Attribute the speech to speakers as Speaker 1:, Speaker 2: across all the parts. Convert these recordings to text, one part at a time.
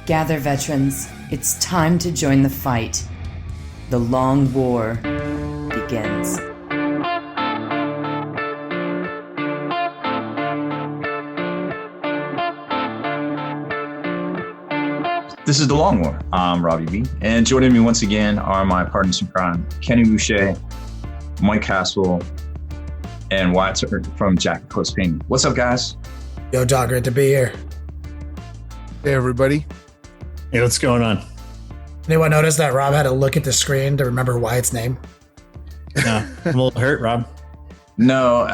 Speaker 1: Gather, veterans. It's time to join the fight. The long war begins.
Speaker 2: This is The Long War. I'm Robbie B. And joining me once again are my partners in crime, Kenny Boucher, Mike Haspil, and Wyatt Turk from Jack Close Painting. What's up, guys?
Speaker 3: Yo, dog, great to be here.
Speaker 4: Hey, everybody.
Speaker 5: Hey, what's going on?
Speaker 3: Anyone notice that Rob had to look at the screen to remember Wyatt's name?
Speaker 5: No, I'm a little hurt, Rob.
Speaker 2: No,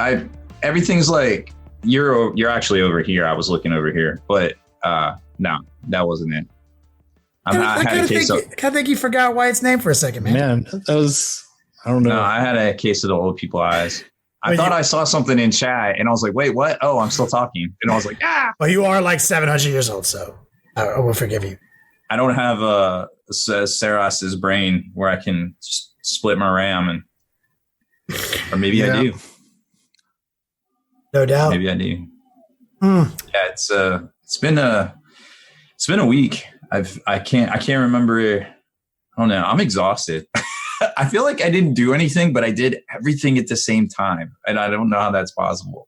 Speaker 2: everything's like, you're actually over here. I was looking over here, but no, that wasn't it.
Speaker 3: I think you forgot Wyatt's name for a second, man.
Speaker 5: Man, that was, I don't know.
Speaker 2: No, I had a case of the old people eyes. I thought I saw something in chat and I was like, wait, what? Oh, I'm still talking. And I was like, ah.
Speaker 3: Well, you are like 700 years old, so I will forgive you.
Speaker 2: I don't have Saras's brain where I can just split my RAM, or maybe I do.
Speaker 3: No doubt.
Speaker 2: Maybe I do. Yeah, it's been a week. I can't remember. I don't know. I'm exhausted. I feel like I didn't do anything, but I did everything at the same time, and I don't know how that's possible.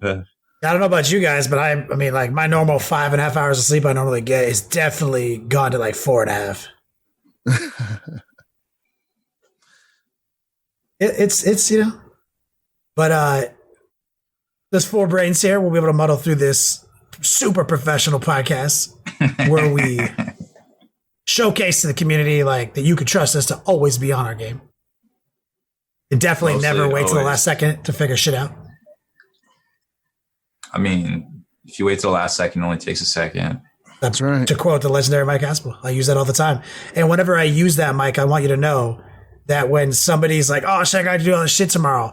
Speaker 3: I don't know about you guys, but I mean, like my normal 5.5 hours of sleep I normally get is definitely gone to like 4.5. It's you know, but there's 4 brains here. We'll be able to muddle through this super professional podcast where we showcase to the community like that you can trust us to always be on our game and definitely never wait till the last second to figure shit out.
Speaker 2: I mean, if you wait till the last second, it only takes a second.
Speaker 3: That's right. To quote the legendary Mike Haspil, I use that all the time. And whenever I use that, Mike, I want you to know that when somebody's like, oh, shit, I got to do all this shit tomorrow.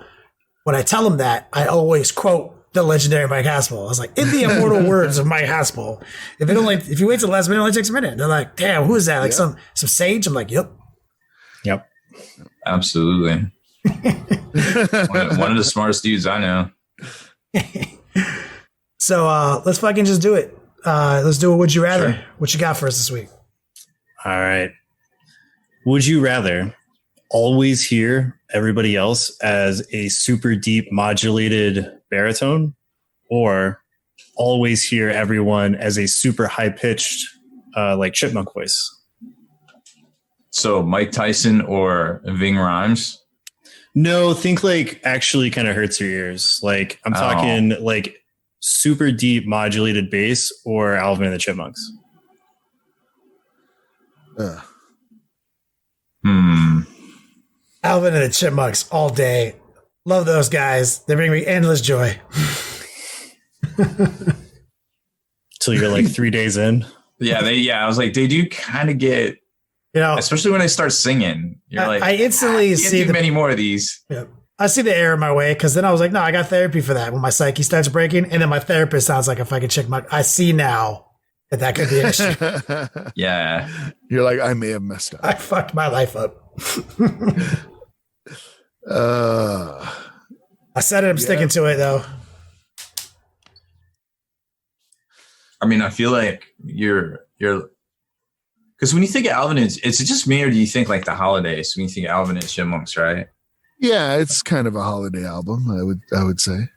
Speaker 3: When I tell them that, I always quote the legendary Mike Haspil. I was like, in the immortal words of Mike Haspil, if you wait till the last minute, it only takes a minute. They're like, damn, who is that? Like some sage? I'm like, yep.
Speaker 2: Absolutely. one of the smartest dudes I know.
Speaker 3: So let's fucking just do it. Let's do a Would You Rather. Sure. What you got for us this week?
Speaker 5: All right. Would you rather always hear everybody else as a super deep modulated baritone, or always hear everyone as a super high pitched like chipmunk voice?
Speaker 2: So Mike Tyson or Ving Rhames?
Speaker 5: No, think like actually kind of hurts your ears. Like I'm talking like super deep modulated bass or Alvin and the Chipmunks.
Speaker 3: Alvin and the Chipmunks all day. Love those guys. They bring me endless joy.
Speaker 5: Till you're like 3 days in.
Speaker 2: I was like, they do kind of get, especially when they start singing. You're like,
Speaker 3: I instantly see
Speaker 2: many more of these.
Speaker 3: Yeah. I see the error in my way because then I was like, no, I got therapy for that when my psyche starts breaking. And then my therapist sounds like a fucking chipmunk. I see now that could be an issue.
Speaker 2: Yeah.
Speaker 4: You're like, I may have messed up.
Speaker 3: I fucked my life up. I said it. I'm sticking to it, though.
Speaker 2: I mean, I feel like you're because when you think of Alvin, is it just me, or do you think like the holidays when you think of Alvin and Chipmunks, right?
Speaker 4: Yeah, it's kind of a holiday album, I would say.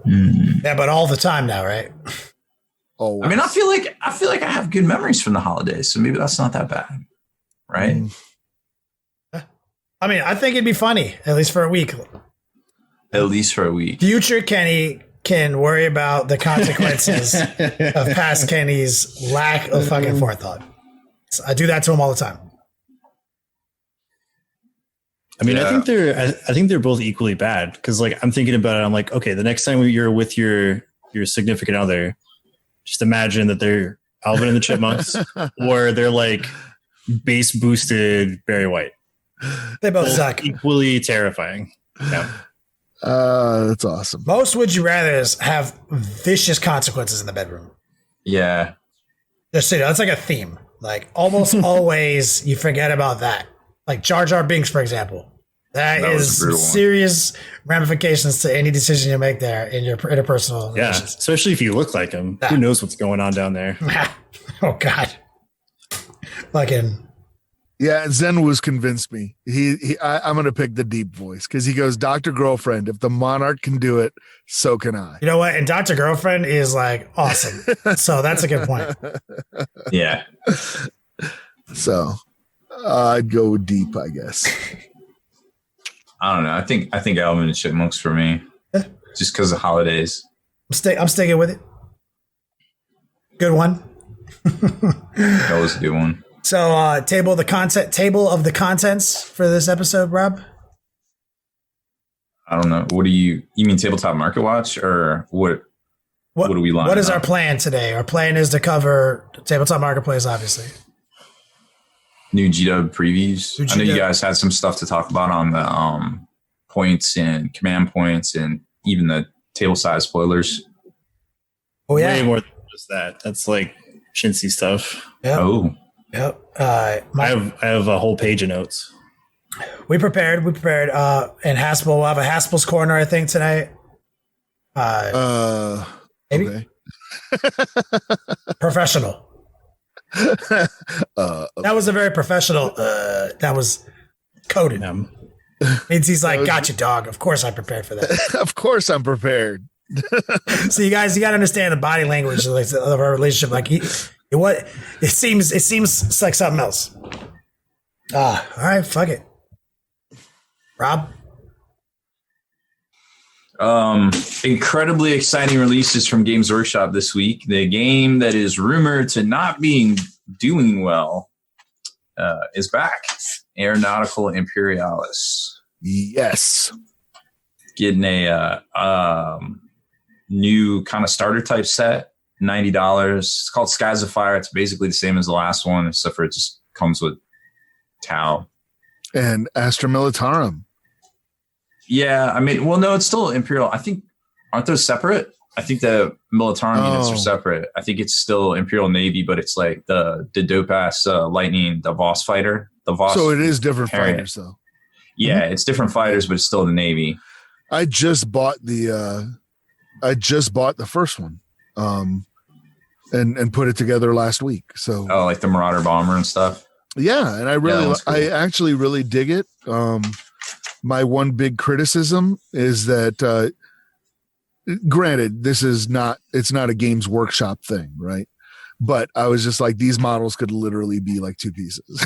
Speaker 3: Yeah, but all the time now, right?
Speaker 4: Always.
Speaker 2: I mean, I feel like I have good memories from the holidays, so maybe that's not that bad, right?
Speaker 3: I mean, I think it'd be funny, at least for a week.
Speaker 2: At least for a week.
Speaker 3: Future Kenny can worry about the consequences of past Kenny's lack of fucking forethought. So I do that to him all the time.
Speaker 5: I mean, I think they're both equally bad because, like, I'm thinking about it. I'm like, okay, the next time you're with your significant other, just imagine that they're Alvin and the Chipmunks, or they're like bass boosted Barry White.
Speaker 3: They both suck.
Speaker 5: Equally terrifying. Yeah.
Speaker 4: That's awesome.
Speaker 3: Most would you rather's have vicious consequences in the bedroom.
Speaker 2: Yeah.
Speaker 3: Just that's like a theme. Like almost always you forget about that. Like Jar Jar Binks, for example. That
Speaker 2: That was
Speaker 3: is
Speaker 2: a brutal one.
Speaker 3: serious ramifications to any decision you make there in your interpersonal
Speaker 5: Yeah,
Speaker 3: relations.
Speaker 5: especially if you look like him. Who knows what's going on down there?
Speaker 3: Oh God. Fucking.
Speaker 4: Yeah, Zen was convinced me. I'm going to pick the deep voice because he goes, Dr. Girlfriend, if the monarch can do it, so can I.
Speaker 3: You know what? And Dr. Girlfriend is like awesome. So that's a good point.
Speaker 2: Yeah.
Speaker 4: So I'd go with deep, I guess.
Speaker 2: I don't know. I think Alvin and Chipmunks for me, just because of holidays.
Speaker 3: I'm sticking with it. Good one.
Speaker 2: That was a good one.
Speaker 3: So table of the contents for this episode, Rob?
Speaker 2: I don't know. What do you mean tabletop market watch or what do we line
Speaker 3: What is
Speaker 2: up?
Speaker 3: our plan today? Our plan is to cover tabletop marketplace, obviously.
Speaker 2: New GW previews. I know you guys had some stuff to talk about on the points and command points and even the table size spoilers.
Speaker 3: Oh yeah.
Speaker 5: Way more than just that. That's like chintzy stuff.
Speaker 3: Yep.
Speaker 2: Oh.
Speaker 3: Yep.
Speaker 5: I have a whole page of notes.
Speaker 3: We prepared. And Haspil, we'll have a Haspil's corner, I think, tonight. Maybe.
Speaker 4: Okay.
Speaker 3: Professional. That was a very professional. That was coded. Means he's like, "Got you, dog." Of course, I prepared for that.
Speaker 4: Of course, I'm prepared.
Speaker 3: So you guys, you got to understand the body language of our relationship. Like, it seems like something else. All right, fuck it, Rob.
Speaker 2: Incredibly exciting releases from Games Workshop this week. The game that is rumored to not being doing well is back. Aeronautical Imperialis.
Speaker 4: Yes.
Speaker 2: Getting a new kind of starter type set, $90. It's called Skies of Fire. It's basically the same as the last one, except for it just comes with Tau.
Speaker 4: And Astra Militarum.
Speaker 2: Yeah, I mean, well, no, it's still Imperial. I think, aren't those separate? I think the Militarum units are separate. I think it's still Imperial Navy, but it's like the dope ass Lightning, the Voss fighter.
Speaker 4: So it is different
Speaker 2: Harriet.
Speaker 4: fighters, though.
Speaker 2: Yeah, it's different fighters, but it's still the Navy.
Speaker 4: I just bought the first one, and put it together last week. So
Speaker 2: like the Marauder bomber and stuff.
Speaker 4: Yeah, and I actually really dig it. My one big criticism is that, granted, it's not a Games Workshop thing, right? But I was just like, these models could literally be like two pieces.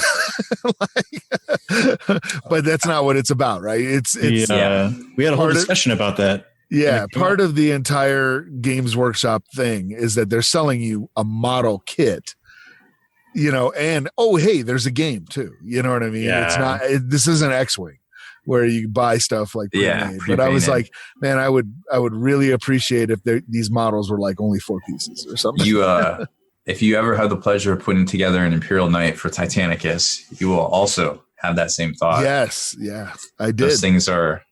Speaker 4: But that's not what it's about, right? We
Speaker 5: had a whole discussion about that.
Speaker 4: Yeah, part of the entire Games Workshop thing is that they're selling you a model kit, and hey, there's a game too. You know what I mean?
Speaker 5: Yeah.
Speaker 4: It's not. This isn't X-Wing where you buy stuff like pre-made. But I was like, man, I would really appreciate if these models were like only 4 pieces or something.
Speaker 2: If you ever have the pleasure of putting together an Imperial Knight for Titanicus, you will also have that same thought.
Speaker 4: Yes, yeah, I did.
Speaker 2: Those things are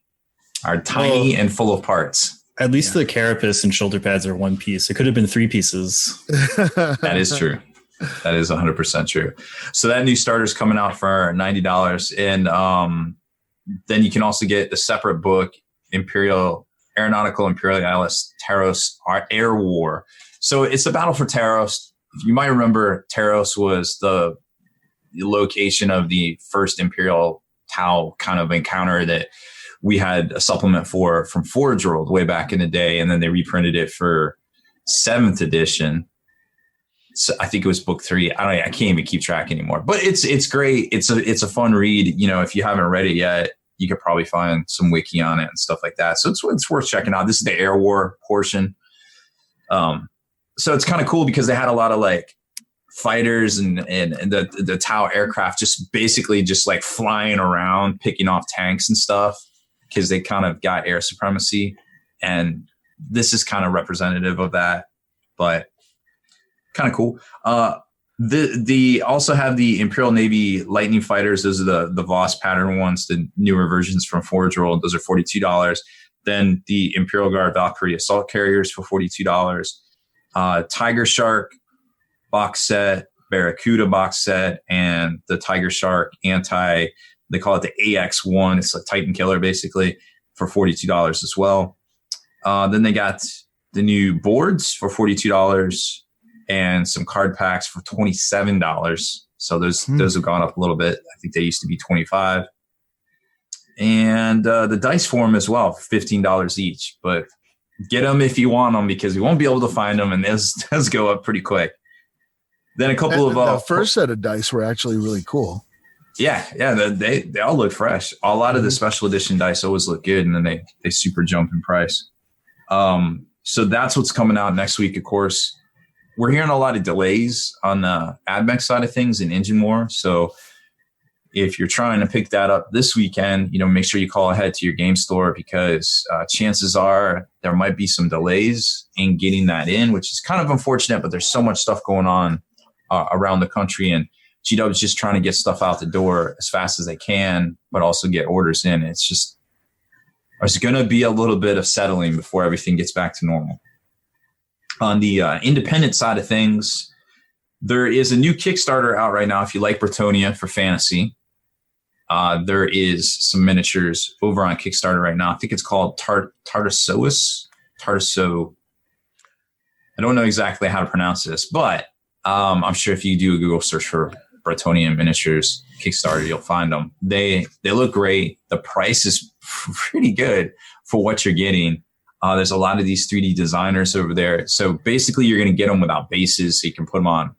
Speaker 2: tiny and full of parts.
Speaker 5: At least the carapace and shoulder pads are 1 piece. It could have been 3 pieces.
Speaker 2: That is true. That is 100% true. So that new starter's coming out for $90, and then you can also get the separate book, Aeronautical Imperialis Taros Air War. So it's a battle for Taros. You might remember Taros was the location of the first Imperial Tau kind of encounter that we had a supplement from Forge World way back in the day, and then they reprinted it for 7th edition. So I think it was book 3. I can't even keep track anymore. But it's great. It's a fun read. If you haven't read it yet, you could probably find some wiki on it and stuff like that. So it's worth checking out. This is the Air War portion. So it's kind of cool because they had a lot of like fighters and the Tau aircraft just basically just like flying around, picking off tanks and stuff because they kind of got air supremacy. And this is kind of representative of that, but kind of cool. The also have the Imperial Navy Lightning fighters. Those are the Voss pattern ones, the newer versions from Forge World. Those are $42. Then the Imperial Guard Valkyrie assault carriers for $42. Tiger Shark box set, Barracuda box set, and the Tiger Shark anti They call it the AX1. It's a Titan killer, basically, for $42 as well. Then they got the new boards for $42 and some card packs for $27. So those have gone up a little bit. I think they used to be $25. And the dice form as well, $15 each. But get them if you want them, because you won't be able to find them, and those does go up pretty quick. Then a couple of
Speaker 4: the first set of dice were actually really cool.
Speaker 2: Yeah, they all look fresh. A lot of the special edition dice always look good, and then they super jump in price. So that's what's coming out next week. Of course, we're hearing a lot of delays on the AdMech side of things in Engine War. So if you're trying to pick that up this weekend, make sure you call ahead to your game store, because chances are there might be some delays in getting that in, which is kind of unfortunate. But there's so much stuff going on around the country, and GW is just trying to get stuff out the door as fast as they can, but also get orders in. There's going to be a little bit of settling before everything gets back to normal. On the independent side of things, there is a new Kickstarter out right now if you like Bretonnia for fantasy. There is some miniatures over on Kickstarter right now. I think it's called Tartasso. I don't know exactly how to pronounce this, but I'm sure if you do a Google search for Bretonnia miniatures Kickstarter, you'll find them. They look great. The price is pretty good for what you're getting. There's a lot of these 3D designers over there. So basically you're going to get them without bases. So you can put them on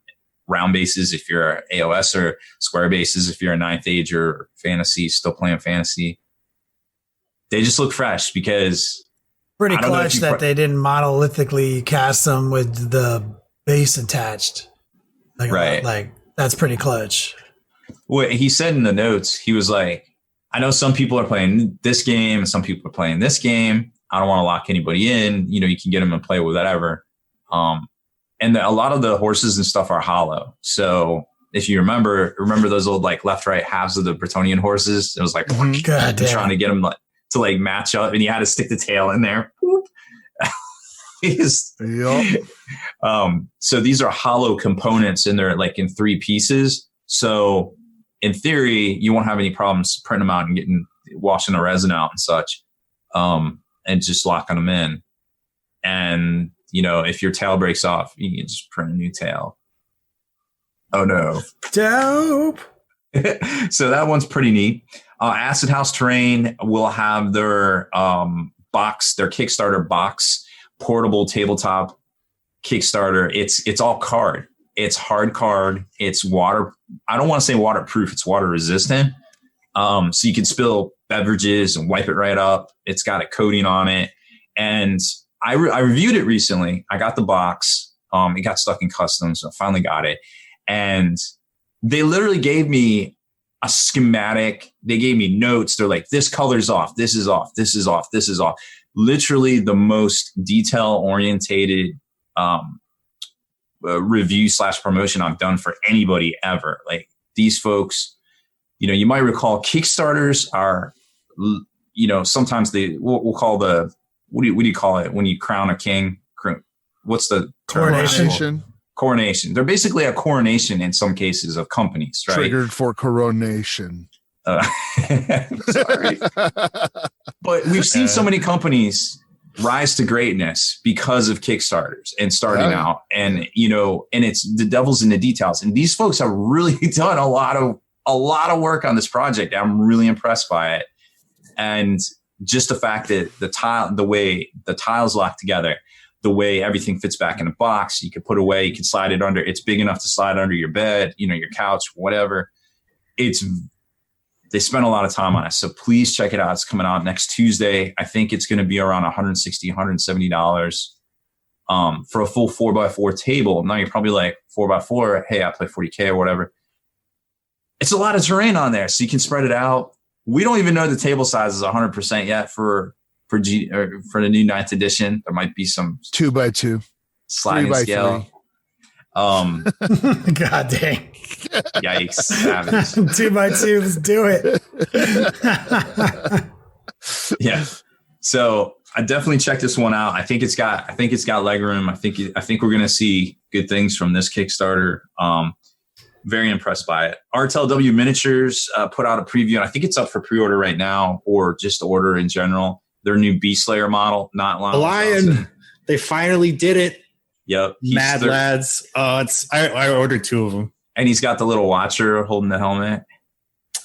Speaker 2: round bases if you're AOS, or square bases if you're a ninth age or fantasy, still playing fantasy. They just look fresh, because
Speaker 3: pretty clutch that they didn't monolithically cast them with the base attached. Like that's pretty clutch.
Speaker 2: Well, he said in the notes, he was like, I know some people are playing this game and some people are playing this game. I don't want to lock anybody in. You can get them and play with whatever. And a lot of the horses and stuff are hollow. So if you remember those old left, right halves of the Bretonian horses, it was like trying to get them to match up, and you had to stick the tail in there. So these are hollow components, and they're in 3 pieces. So in theory, you won't have any problems printing them out and washing the resin out and such, and just locking them in. And if your tail breaks off, you can just print a new tail. Oh no!
Speaker 3: Dope.
Speaker 2: So that one's pretty neat. Acid House Terrain will have their their Kickstarter box, portable tabletop Kickstarter. It's all card. It's hard card. It's water. I don't want to say waterproof. It's water resistant. So you can spill beverages and wipe it right up. It's got a coating on it. And I reviewed it recently. I got the box. It got stuck in customs, so I finally got it. And they literally gave me a schematic. They gave me notes. They're like, this color's off. This is off. This is off. This is off. Literally the most detail-orientated review / promotion I've done for anybody ever. These folks, you might recall Kickstarters are, sometimes we'll call the, what do you call it when you crown a king? What's the
Speaker 3: coronation?
Speaker 2: Coronation. They're basically a coronation in some cases of companies, right?
Speaker 4: Triggered for coronation.
Speaker 2: Sorry. But we've seen so many companies rise to greatness because of Kickstarters and starting out, and and it's the devil's in the details. And these folks have really done a lot of work on this project. I'm really impressed by it, and just the fact that the way the tiles lock together, the way everything fits back in a box, you can put away, you can slide it under. It's big enough to slide under your bed, your couch, whatever. They spent a lot of time on it. So please check it out. It's coming out next Tuesday. I think it's going to be around $160, $170 for a full 4x4 table. Now you're probably like, 4x4, hey, I play 40k or whatever. It's a lot of terrain on there, so you can spread it out. We don't even know the table size is 100% yet for the new 9th edition. There might be some
Speaker 4: 2x2
Speaker 2: sliding scale.
Speaker 3: 3x3. God dang.
Speaker 2: Yikes. Savage.
Speaker 3: 2x2, let's do it.
Speaker 2: Yeah. So I definitely check this one out. I think it's got leg room. I think we're going to see good things from this Kickstarter. very impressed by it. RTLW Miniatures put out a preview, and I think it's up for pre-order right now, or just order in general. Their new Beast Slayer model, not Lionel
Speaker 5: Lion.
Speaker 2: Johnson.
Speaker 5: They finally did it.
Speaker 2: Yep.
Speaker 5: Mad lads. I ordered 2 of them.
Speaker 2: And he's got the little watcher holding the helmet.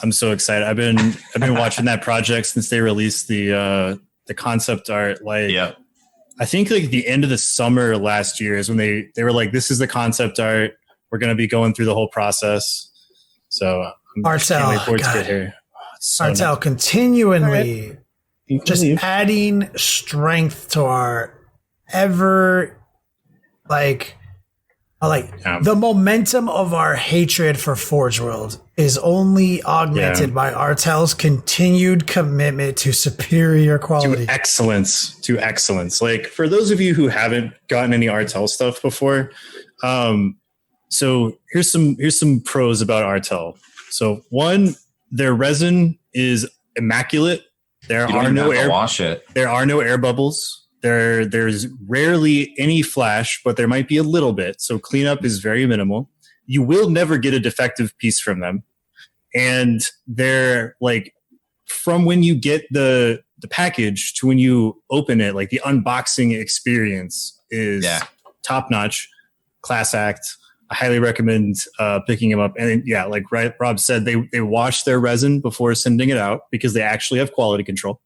Speaker 5: I'm so excited. I've been watching that project since they released the concept art. Like,
Speaker 2: yep.
Speaker 5: I think like the end of the summer last year is when they were like, this is the concept art. We're going to be going through the whole process. So
Speaker 3: Artel,
Speaker 5: can't wait for it to get here.
Speaker 3: Artel continually just adding strength to our ever the momentum of our hatred for Forge World is only augmented by Artel's continued commitment to superior quality.
Speaker 5: To excellence. Like, for those of you who haven't gotten any Artel stuff before, so here's some pros about Artel. So one, their resin is immaculate. There are no air bubbles. There's rarely any flash, but there might be a little bit. So cleanup is very minimal. You will never get a defective piece from them. And they're like, from when you get the package to when you open it, like the unboxing experience is top notch, class act. I highly recommend picking them up. And like Rob said, they wash their resin before sending it out because they actually have quality control.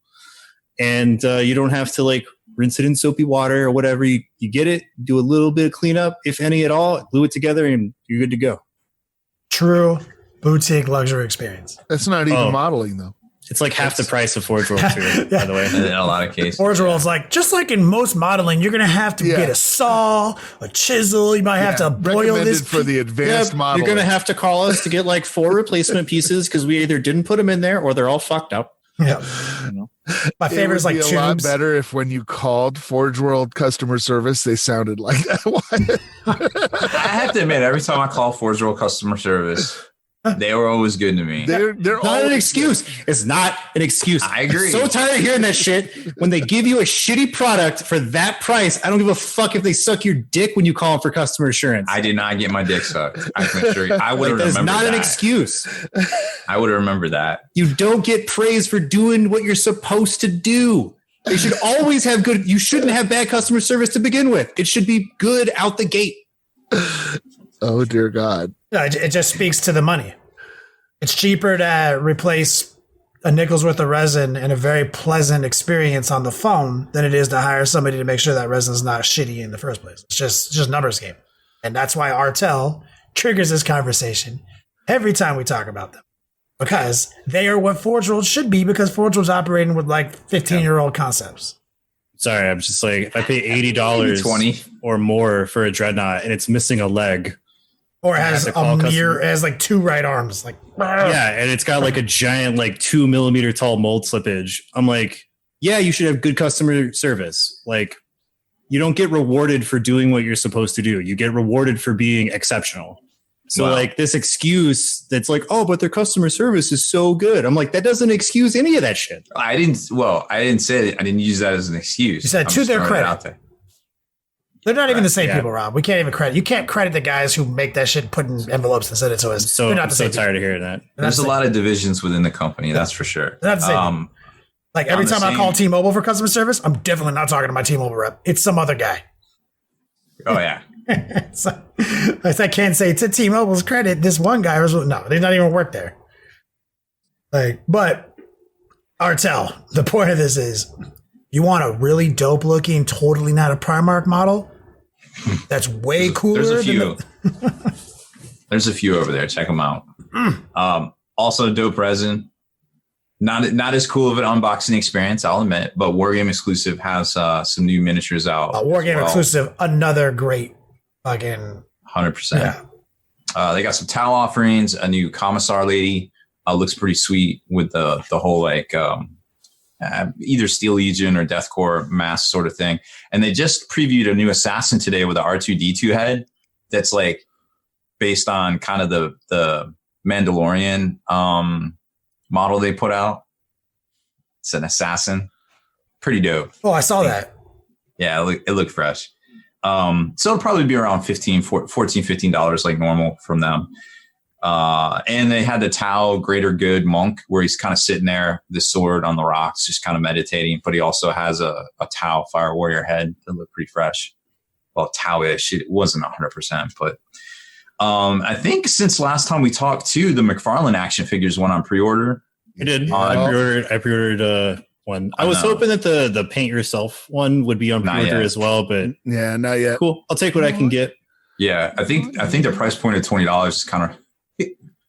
Speaker 5: And you don't have to like rinse it in soapy water or whatever. You get it, do a little bit of cleanup, if any at all, glue it together, and you're good to go.
Speaker 3: True boutique luxury experience.
Speaker 4: That's not even modeling, though.
Speaker 5: It's like half the price of Forge World 2, by the way.
Speaker 2: In a lot of cases.
Speaker 3: Forge World's like, just like in most modeling, you're going to have to get a saw, a chisel. You might have to boil this.
Speaker 4: For the advanced model.
Speaker 5: You're going to have to call us to get like 4 replacement pieces because we either didn't put them in there or they're all fucked up.
Speaker 3: Yeah. My favorite is like
Speaker 4: tubes. It would be a lot better if when you called Forge World customer service, they sounded like that.
Speaker 2: I have to admit, every time I call Forge World customer service, they were always good to me.
Speaker 4: They're
Speaker 5: not an excuse. It's not an excuse.
Speaker 2: I agree.
Speaker 5: I'm so tired of hearing that shit. When they give you a shitty product for that price, I don't give a fuck if they suck your dick when you call them for customer assurance.
Speaker 2: I did not get my dick sucked. I can assure you. I would have remembered that.
Speaker 5: That's not an excuse.
Speaker 2: I would have remembered that.
Speaker 5: You don't get praise for doing what you're supposed to do. They should always have good. You shouldn't have bad customer service to begin with. It should be good out the gate.
Speaker 4: Oh, dear God.
Speaker 3: No, it just speaks to the money. It's cheaper to replace a nickel's worth of resin and a very pleasant experience on the phone than it is to hire somebody to make sure that resin's not shitty in the first place. It's just numbers game. And that's why Artel triggers this conversation every time we talk about them. Because they are what Forge World should be, because Forge World's operating with like 15-year-old concepts.
Speaker 5: Sorry, I'm just like, if I pay $80
Speaker 2: $20
Speaker 5: or more for a dreadnought and it's missing a leg.
Speaker 3: Or has a mirror, has like 2 right arms. Like,
Speaker 5: yeah, and it's got like a giant, like 2 millimeter tall mold slippage. I'm like, yeah, you should have good customer service. Like, you don't get rewarded for doing what you're supposed to do. You get rewarded for being exceptional. So like this excuse that's like, oh, but their customer service is so good. I'm like, that doesn't excuse any of that shit.
Speaker 2: I didn't say it. I didn't use that as an excuse.
Speaker 3: You said to their credit. They're not even the same people, Rob. We can't even credit. You can't credit the guys who make that shit, put in envelopes and send it to us.
Speaker 5: So
Speaker 3: they're not
Speaker 5: I'm
Speaker 3: the
Speaker 5: so
Speaker 3: same
Speaker 5: tired
Speaker 3: people.
Speaker 5: of hearing that.
Speaker 2: There's a lot of divisions within the company. That's for sure.
Speaker 3: They're not the same. Like every time I call T-Mobile for customer service, I'm definitely not talking to my T-Mobile rep. It's some other guy.
Speaker 2: Oh yeah.
Speaker 3: So, I can't say to T-Mobile's credit, this one guy was no, they not even work there. Like, but Artel, the point of this is, you want a really dope looking, totally not a Primark model. That's way cooler.
Speaker 2: There's a few. There's a few over there. Check them out. Also, dope resin. Not as cool of an unboxing experience, I'll admit, but Wargame exclusive has some new miniatures out.
Speaker 3: Wargame exclusive, another great fucking
Speaker 2: 100%.
Speaker 3: Yeah.
Speaker 2: They got some towel offerings. A new commissar lady looks pretty sweet with the whole like either Steel Legion or Deathcore mask sort of thing. And they just previewed a new assassin today with the R2D2 head that's like based on kind of the Mandalorian model they put out. It's an assassin. Pretty dope.
Speaker 3: Oh, I saw that.
Speaker 2: Yeah, it looked fresh. So it'll probably be around $15 like normal from them. And they had the Tau Greater Good Monk, where he's kind of sitting there, the sword on the rocks, just kind of meditating. But he also has a Tau Fire Warrior head that looked pretty fresh. Well, Tau-ish. It wasn't 100%, but I think since last time we talked too, the McFarlane action figures went on pre-order.
Speaker 5: I did. I pre-ordered one. I was hoping that the paint yourself one would be on pre-order as well, but
Speaker 4: yeah, not yet.
Speaker 5: Cool. I'll take what I can get.
Speaker 2: Yeah, I think the price point of $20 is kind of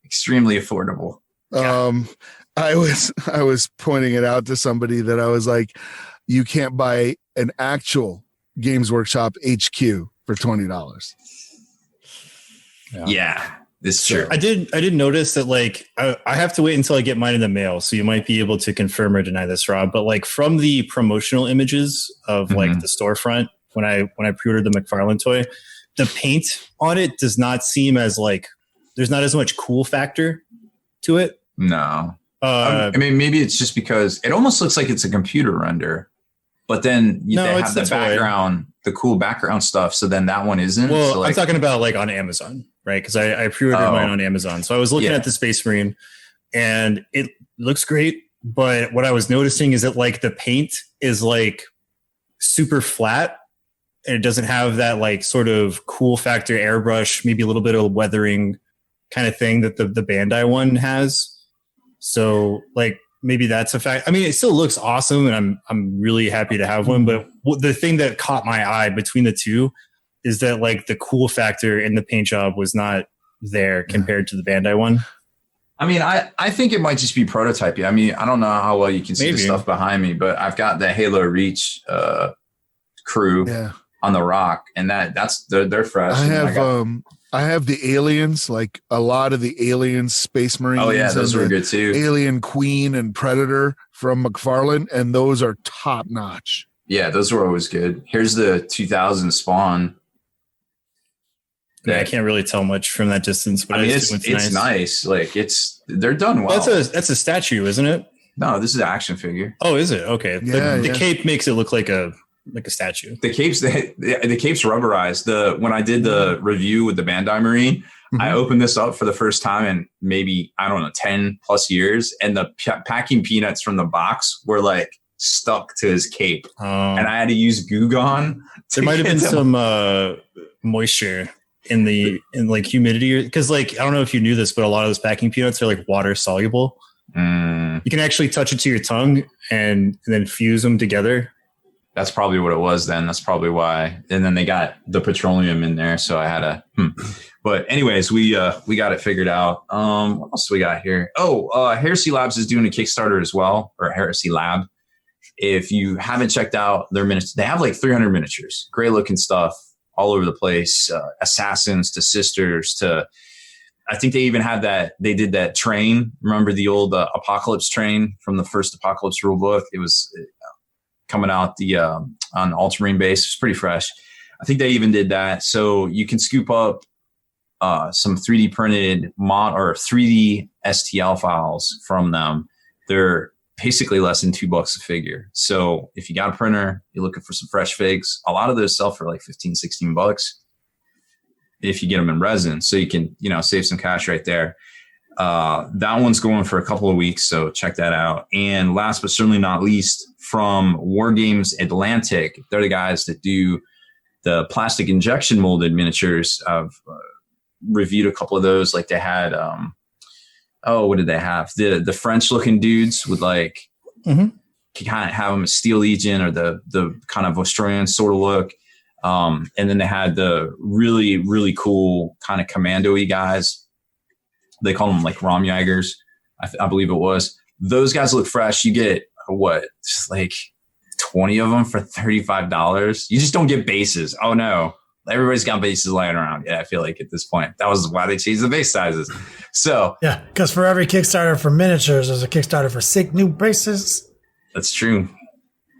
Speaker 2: extremely affordable.
Speaker 4: I was pointing it out to somebody that I was like, you can't buy an actual Games Workshop HQ for $20.
Speaker 2: Yeah, it's true.
Speaker 5: I did notice that, like, I have to wait until I get mine in the mail, so you might be able to confirm or deny this, Rob. But like from the promotional images of like the storefront when I pre-ordered the McFarlane toy, the paint on it does not seem as like there's not as much cool factor to it.
Speaker 2: No, I mean maybe it's just because it almost looks like it's a computer render, but then they have the background, the cool background stuff. So then that one isn't.
Speaker 5: Well,
Speaker 2: so like,
Speaker 5: I'm talking about like on Amazon. Right, because I pre-ordered mine on Amazon. So I was looking at the Space Marine, and it looks great. But what I was noticing is that like the paint is like super flat, and it doesn't have that like sort of cool factor airbrush, maybe a little bit of weathering kind of thing that the Bandai one has. So like maybe that's a fact. I mean, it still looks awesome, and I'm really happy to have one. But the thing that caught my eye between the two is that like the cool factor in the paint job was not there compared to the Bandai one.
Speaker 2: I mean, I think it might just be prototyping. I mean, I don't know how well you can see the stuff behind me, but I've got the Halo Reach crew on the rock, and they're fresh.
Speaker 4: I have the aliens, like a lot of the aliens, Space Marines.
Speaker 2: Oh yeah, those were good too.
Speaker 4: Alien Queen and Predator from McFarlane, and those are top notch. Yeah,
Speaker 2: those were always good. Here's the 2000 Spawn.
Speaker 5: Yeah, I can't really tell much from that distance, but I mean,
Speaker 2: it's nice. Like they're done well.
Speaker 5: That's a statue, isn't it?
Speaker 2: No, this is an action figure.
Speaker 5: Oh, is it? Okay. The cape makes it look like a statue.
Speaker 2: The cape's rubberized. When I did the review with the Bandai Marine, I opened this up for the first time in maybe, I don't know, 10 plus years, and the packing peanuts from the box were like stuck to his cape, and I had to use Goo Gone.
Speaker 5: There might have been some moisture in like humidity, because like I don't know if you knew this, but a lot of those packing peanuts are like water soluble. You can actually touch it to your tongue and then fuse them together.
Speaker 2: That's probably what it was then. That's probably why. And then they got the petroleum in there, so I had to. But anyways, we got it figured out. What else do we got here? Heresy Labs is doing a Kickstarter as well, or Heresy Lab. If you haven't checked out their miniatures, they have like 300 miniatures, great looking stuff all over the place. Assassins to sisters to, I think they even had that. They did that train. Remember the old Apocalypse train from the first Apocalypse rulebook? It was coming out on Ultramarine base. It's pretty fresh. I think they even did that. So you can scoop up some 3D printed mod or 3D STL files from them. They're basically less than $2 a figure. So if you got a printer, you're looking for some fresh figs, a lot of those sell for like $15-16 if you get them in resin. So you can, save some cash right there. That one's going for a couple of weeks, so check that out. And last but certainly not least, from Wargames Atlantic, they're the guys that do the plastic injection molded miniatures. I've reviewed a couple of those. Like they had, what did they have? The French looking dudes with like, kind of have them as Steel Legion or the kind of Australian sort of look. And then they had the really, really cool kind of commando-y guys. They call them like Romjagers, I believe it was. Those guys look fresh. You get just like 20 of them for $35. You just don't get bases. Oh no. Everybody's got bases lying around. Yeah, I feel like at this point, that was why they changed the base sizes. So
Speaker 3: yeah, because for every Kickstarter for miniatures, there's a Kickstarter for sick new bases.
Speaker 2: That's true.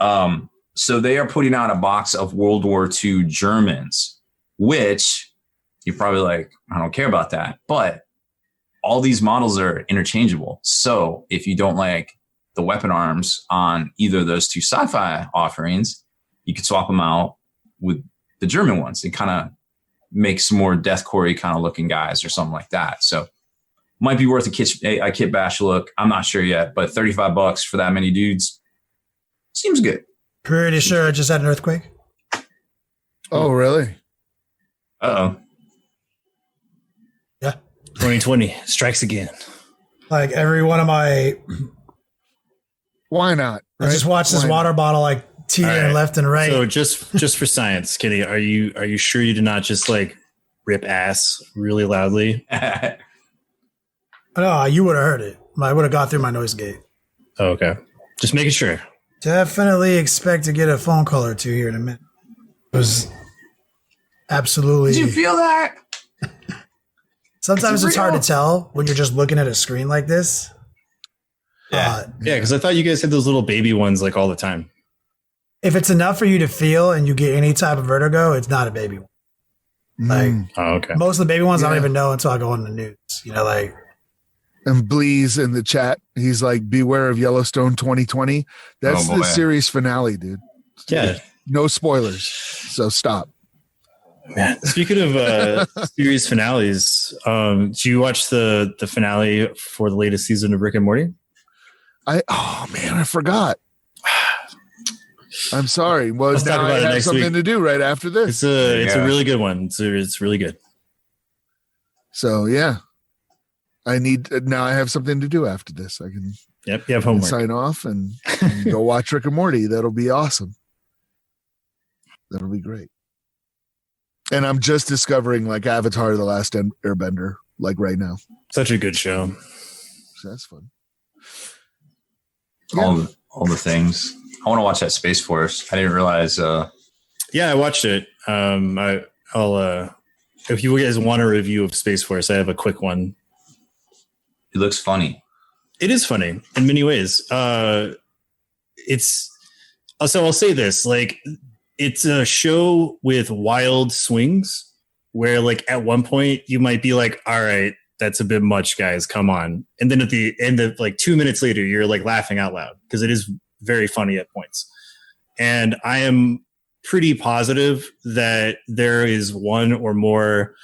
Speaker 2: So they are putting out a box of World War II Germans, which you're probably like, I don't care about that. But all these models are interchangeable. So if you don't like the weapon arms on either of those two sci-fi offerings, you could swap them out with the German ones and kind of make some more deathcore-y kind of looking guys or something like that. So Might be worth a kit bash look. I'm not sure yet, but $35 for that many dudes seems good.
Speaker 3: Pretty sure I just had an earthquake.
Speaker 4: Oh, really?
Speaker 2: Uh-oh.
Speaker 3: Yeah.
Speaker 5: 2020 strikes again.
Speaker 3: Like every one of my...
Speaker 4: Why not?
Speaker 3: I just watched this water bottle like teetering left and right.
Speaker 5: So just for science, Kenny, are you sure you did not just like rip ass really loudly?
Speaker 3: No, you would have heard it. I would have got through my noise gate.
Speaker 5: Oh, okay. Just making sure.
Speaker 3: Definitely expect to get a phone call or two here in a minute. It was absolutely...
Speaker 2: Did you feel that?
Speaker 3: Sometimes it's hard to tell when you're just looking at a screen like this.
Speaker 5: Yeah, because I thought you guys had those little baby ones like all the time.
Speaker 3: If it's enough for you to feel and you get any type of vertigo, it's not a baby one. Like,
Speaker 5: okay.
Speaker 3: Most of the baby ones I don't even know until I go on the news. You know, like...
Speaker 4: And Bleeze in the chat, he's like, beware of Yellowstone 2020. That's the series finale, dude.
Speaker 5: Yeah.
Speaker 4: No spoilers. So stop.
Speaker 5: Man, speaking of series finales, do you watch the finale for the latest season of Rick and Morty?
Speaker 4: I forgot. I'm sorry. Well,
Speaker 5: Let's
Speaker 4: now
Speaker 5: talk about
Speaker 4: I
Speaker 5: it
Speaker 4: have
Speaker 5: next
Speaker 4: something
Speaker 5: week.
Speaker 4: to do right after this.
Speaker 5: It's a really good one. It's really good.
Speaker 4: So yeah. Now I have something to do after this. I can
Speaker 5: you have homework.
Speaker 4: Sign off and go watch Rick and Morty. That'll be awesome. That'll be great. And I'm just discovering like Avatar: The Last Airbender like right now.
Speaker 5: Such a good show.
Speaker 4: So that's fun.
Speaker 2: All the things. I want to watch that Space Force. I didn't realize.
Speaker 5: Yeah, I watched it. I'll if you guys want a review of Space Force, I have a quick one.
Speaker 2: It looks funny.
Speaker 5: It is funny in many ways. I'll say this, like, it's a show with wild swings where like at one point you might be like, all right, that's a bit much, guys, come on. And then at the end of like 2 minutes later, you're like laughing out loud because it is very funny at points. And I am pretty positive that there is one or more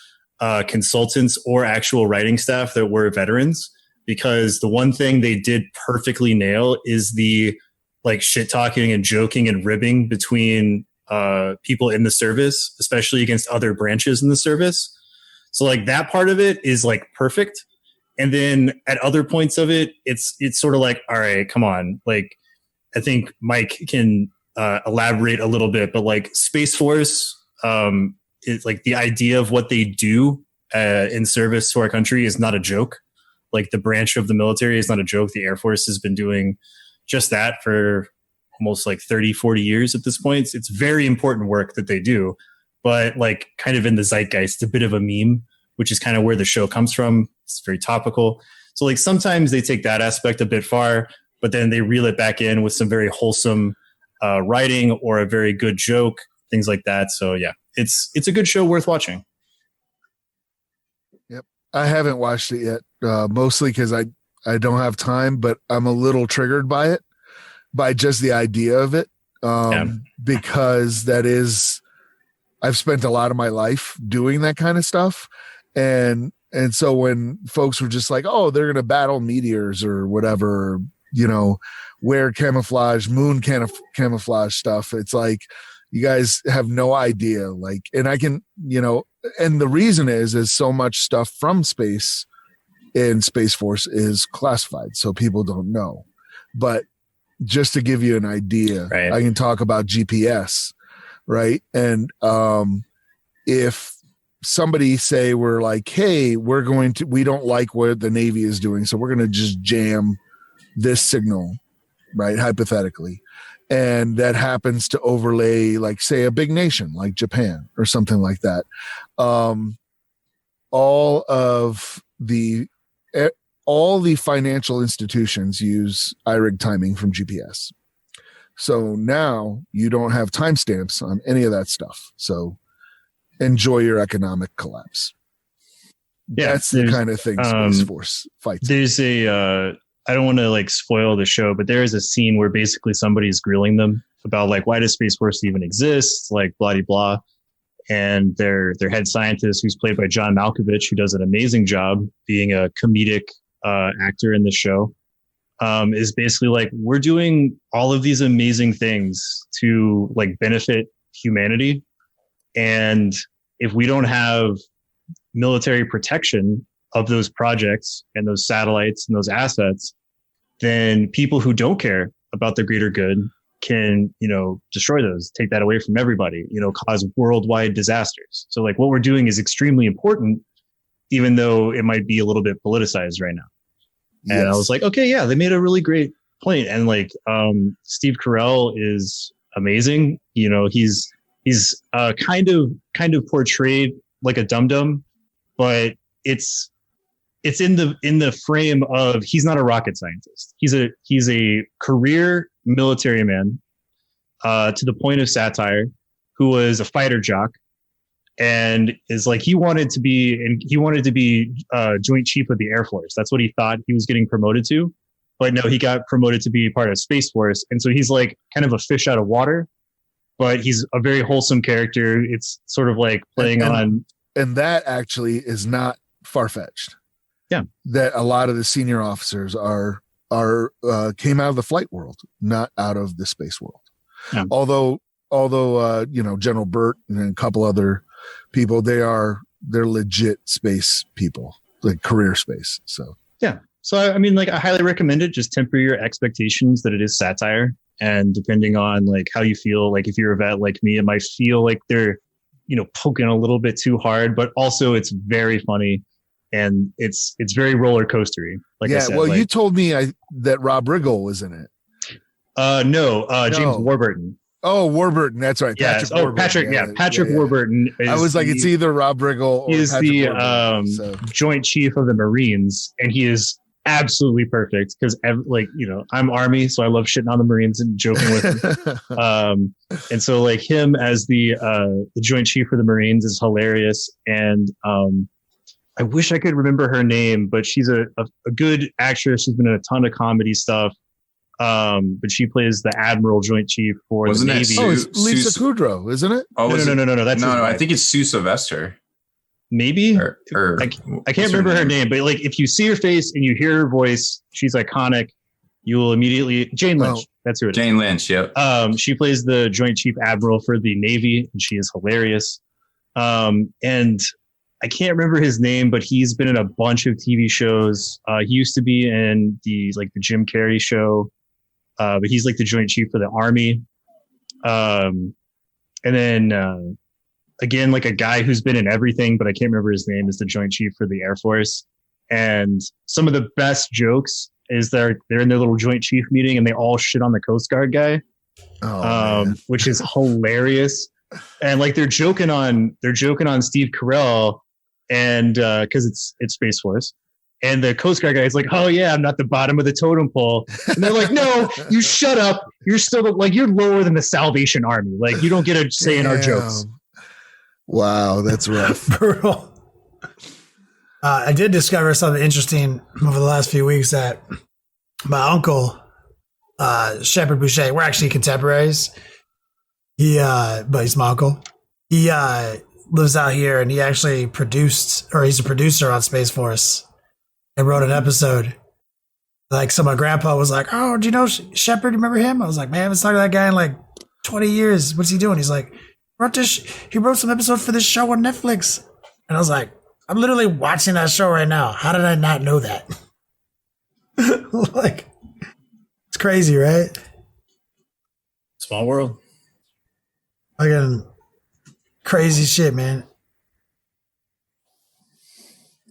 Speaker 5: consultants or actual writing staff that were veterans, because the one thing they did perfectly nail is the like shit talking and joking and ribbing between people in the service, especially against other branches in the service. So like that part of it is like perfect. And then at other points of it, it's sort of like, all right, come on. Like, I think Mike can elaborate a little bit, but like Space Force, is like the idea of what they do in service to our country is not a joke. Like the branch of the military is not a joke. The Air Force has been doing just that for almost like 30, 40 years at this point. It's very important work that they do, but like kind of in the zeitgeist, a bit of a meme, which is kind of where the show comes from. It's very topical. So like sometimes they take that aspect a bit far, but then they reel it back in with some very wholesome writing or a very good joke, things like that. So yeah, it's a good show worth watching.
Speaker 4: Yep. I haven't watched it yet, mostly because I don't have time, but I'm a little triggered by it, by just the idea of it, because I've spent a lot of my life doing that kind of stuff. And so when folks were just like, oh, they're going to battle meteors or whatever, you know, wear camouflage, moon camouflage stuff, it's like, you guys have no idea. Like, and I can, you know, and the reason is so much stuff from space in Space Force is classified, so people don't know. But just to give you an idea, right, I can talk about GPS, right? And if somebody say we're like, hey, we don't like what the Navy is doing, so we're going to just jam this signal, right? Hypothetically. And that happens to overlay, like, say, a big nation like Japan or something like that. All the financial institutions use IRIG timing from GPS. So now you don't have timestamps on any of that stuff. So enjoy your collapse.
Speaker 5: Yeah,
Speaker 4: that's the kind of thing Space Force fights.
Speaker 5: There's I don't want to like spoil the show, but there is a scene where basically somebody's grilling them about like, why does Space Force even exist? Like blah, blah, blah. and their head scientist, who's played by John Malkovich, who does an amazing job being a comedic actor in the show, is basically like, we're doing all of these amazing things to like benefit humanity, and if we don't have military protection of those projects and those satellites and those assets, then people who don't care about the greater good can, destroy those, take that away from everybody, cause worldwide disasters. So like what we're doing is extremely important, even though it might be a little bit politicized right now. Yes. And I was like, okay, yeah, they made a really great point. And like, Steve Carell is amazing. He's kind of portrayed like a dum-dum, but it's in the frame of, he's not a rocket scientist. He's a career military man, to the point of satire, who was a fighter jock, and is like, he wanted to be Joint Chief of the Air Force. That's what he thought he was getting promoted to, but no, he got promoted to be part of Space Force. And so he's like kind of a fish out of water, but he's a very wholesome character. It's sort of like playing on.
Speaker 4: And that actually is not far-fetched.
Speaker 5: Yeah.
Speaker 4: That a lot of the senior officers came out of the flight world, not out of the space world. Yeah. Although, General Burt and a couple other people, they're legit space people, like career space. So, yeah.
Speaker 5: So, I mean, like, I highly recommend it. Just temper your expectations that it is satire. And depending on like how you feel, like if you're a vet like me, it might feel like they're, poking a little bit too hard, but also it's very funny. And it's very roller coastery. Like I said,
Speaker 4: well, you told me that Rob Riggle was in it.
Speaker 5: No, James Warburton.
Speaker 4: Oh, Warburton, that's right.
Speaker 5: Yes. Patrick Warburton.
Speaker 4: I was like, it's either Rob Riggle or
Speaker 5: he's
Speaker 4: Patrick
Speaker 5: the
Speaker 4: Warburton,
Speaker 5: Joint Chief of the Marines, and he is absolutely perfect because, I'm Army, so I love shitting on the Marines and joking with them. And so, like, him as the Joint Chief of the Marines is hilarious, and I wish I could remember her name, but she's a good actress. She's been in a ton of comedy stuff. But she plays the Admiral Joint Chief for the Navy.
Speaker 4: It's Lisa Kudrow, isn't it?
Speaker 5: Oh, no. That's
Speaker 2: I think it's Sue Sylvester.
Speaker 5: Maybe. I can't remember her name, but like if you see her face and you hear her voice, she's iconic. You will immediately Jane Lynch. That's who it is.
Speaker 2: Jane Lynch. Yep.
Speaker 5: She plays the Joint Chief Admiral for the Navy, and she is hilarious. And I can't remember his name, but he's been in a bunch of TV shows. He used to be in the Jim Carrey show, but he's like the Joint Chief for the Army. And then again, like a guy who's been in everything, but I can't remember his name, is the Joint Chief for the Air Force. And some of the best jokes is they're in their little Joint Chief meeting and they all shit on the Coast Guard guy, which is hilarious. And like they're joking on Steve Carell, and because it's Space Force, and the Coast Guard guy is like, oh yeah, I'm not the bottom of the totem pole, and they're like, no, you shut up, you're still you're lower than the Salvation Army, like you don't get a say in our jokes.
Speaker 4: Wow, that's rough.
Speaker 3: Brutal. I did discover something interesting over the last few weeks, that my uncle, Shepard Boucher, we're actually contemporaries. But he's my uncle. He lives out here, and he actually he's a producer on Space Force and wrote an episode. Like, so my grandpa was like, oh, do you know Shepard? You remember him? I was like, man, I haven't talked to that guy in like 20 years. What's he doing? He's like, he wrote some episode for this show on Netflix. And I was like, I'm literally watching that show right now. How did I not know that? Like, it's crazy, right?
Speaker 5: Small world.
Speaker 3: Fucking crazy shit, man.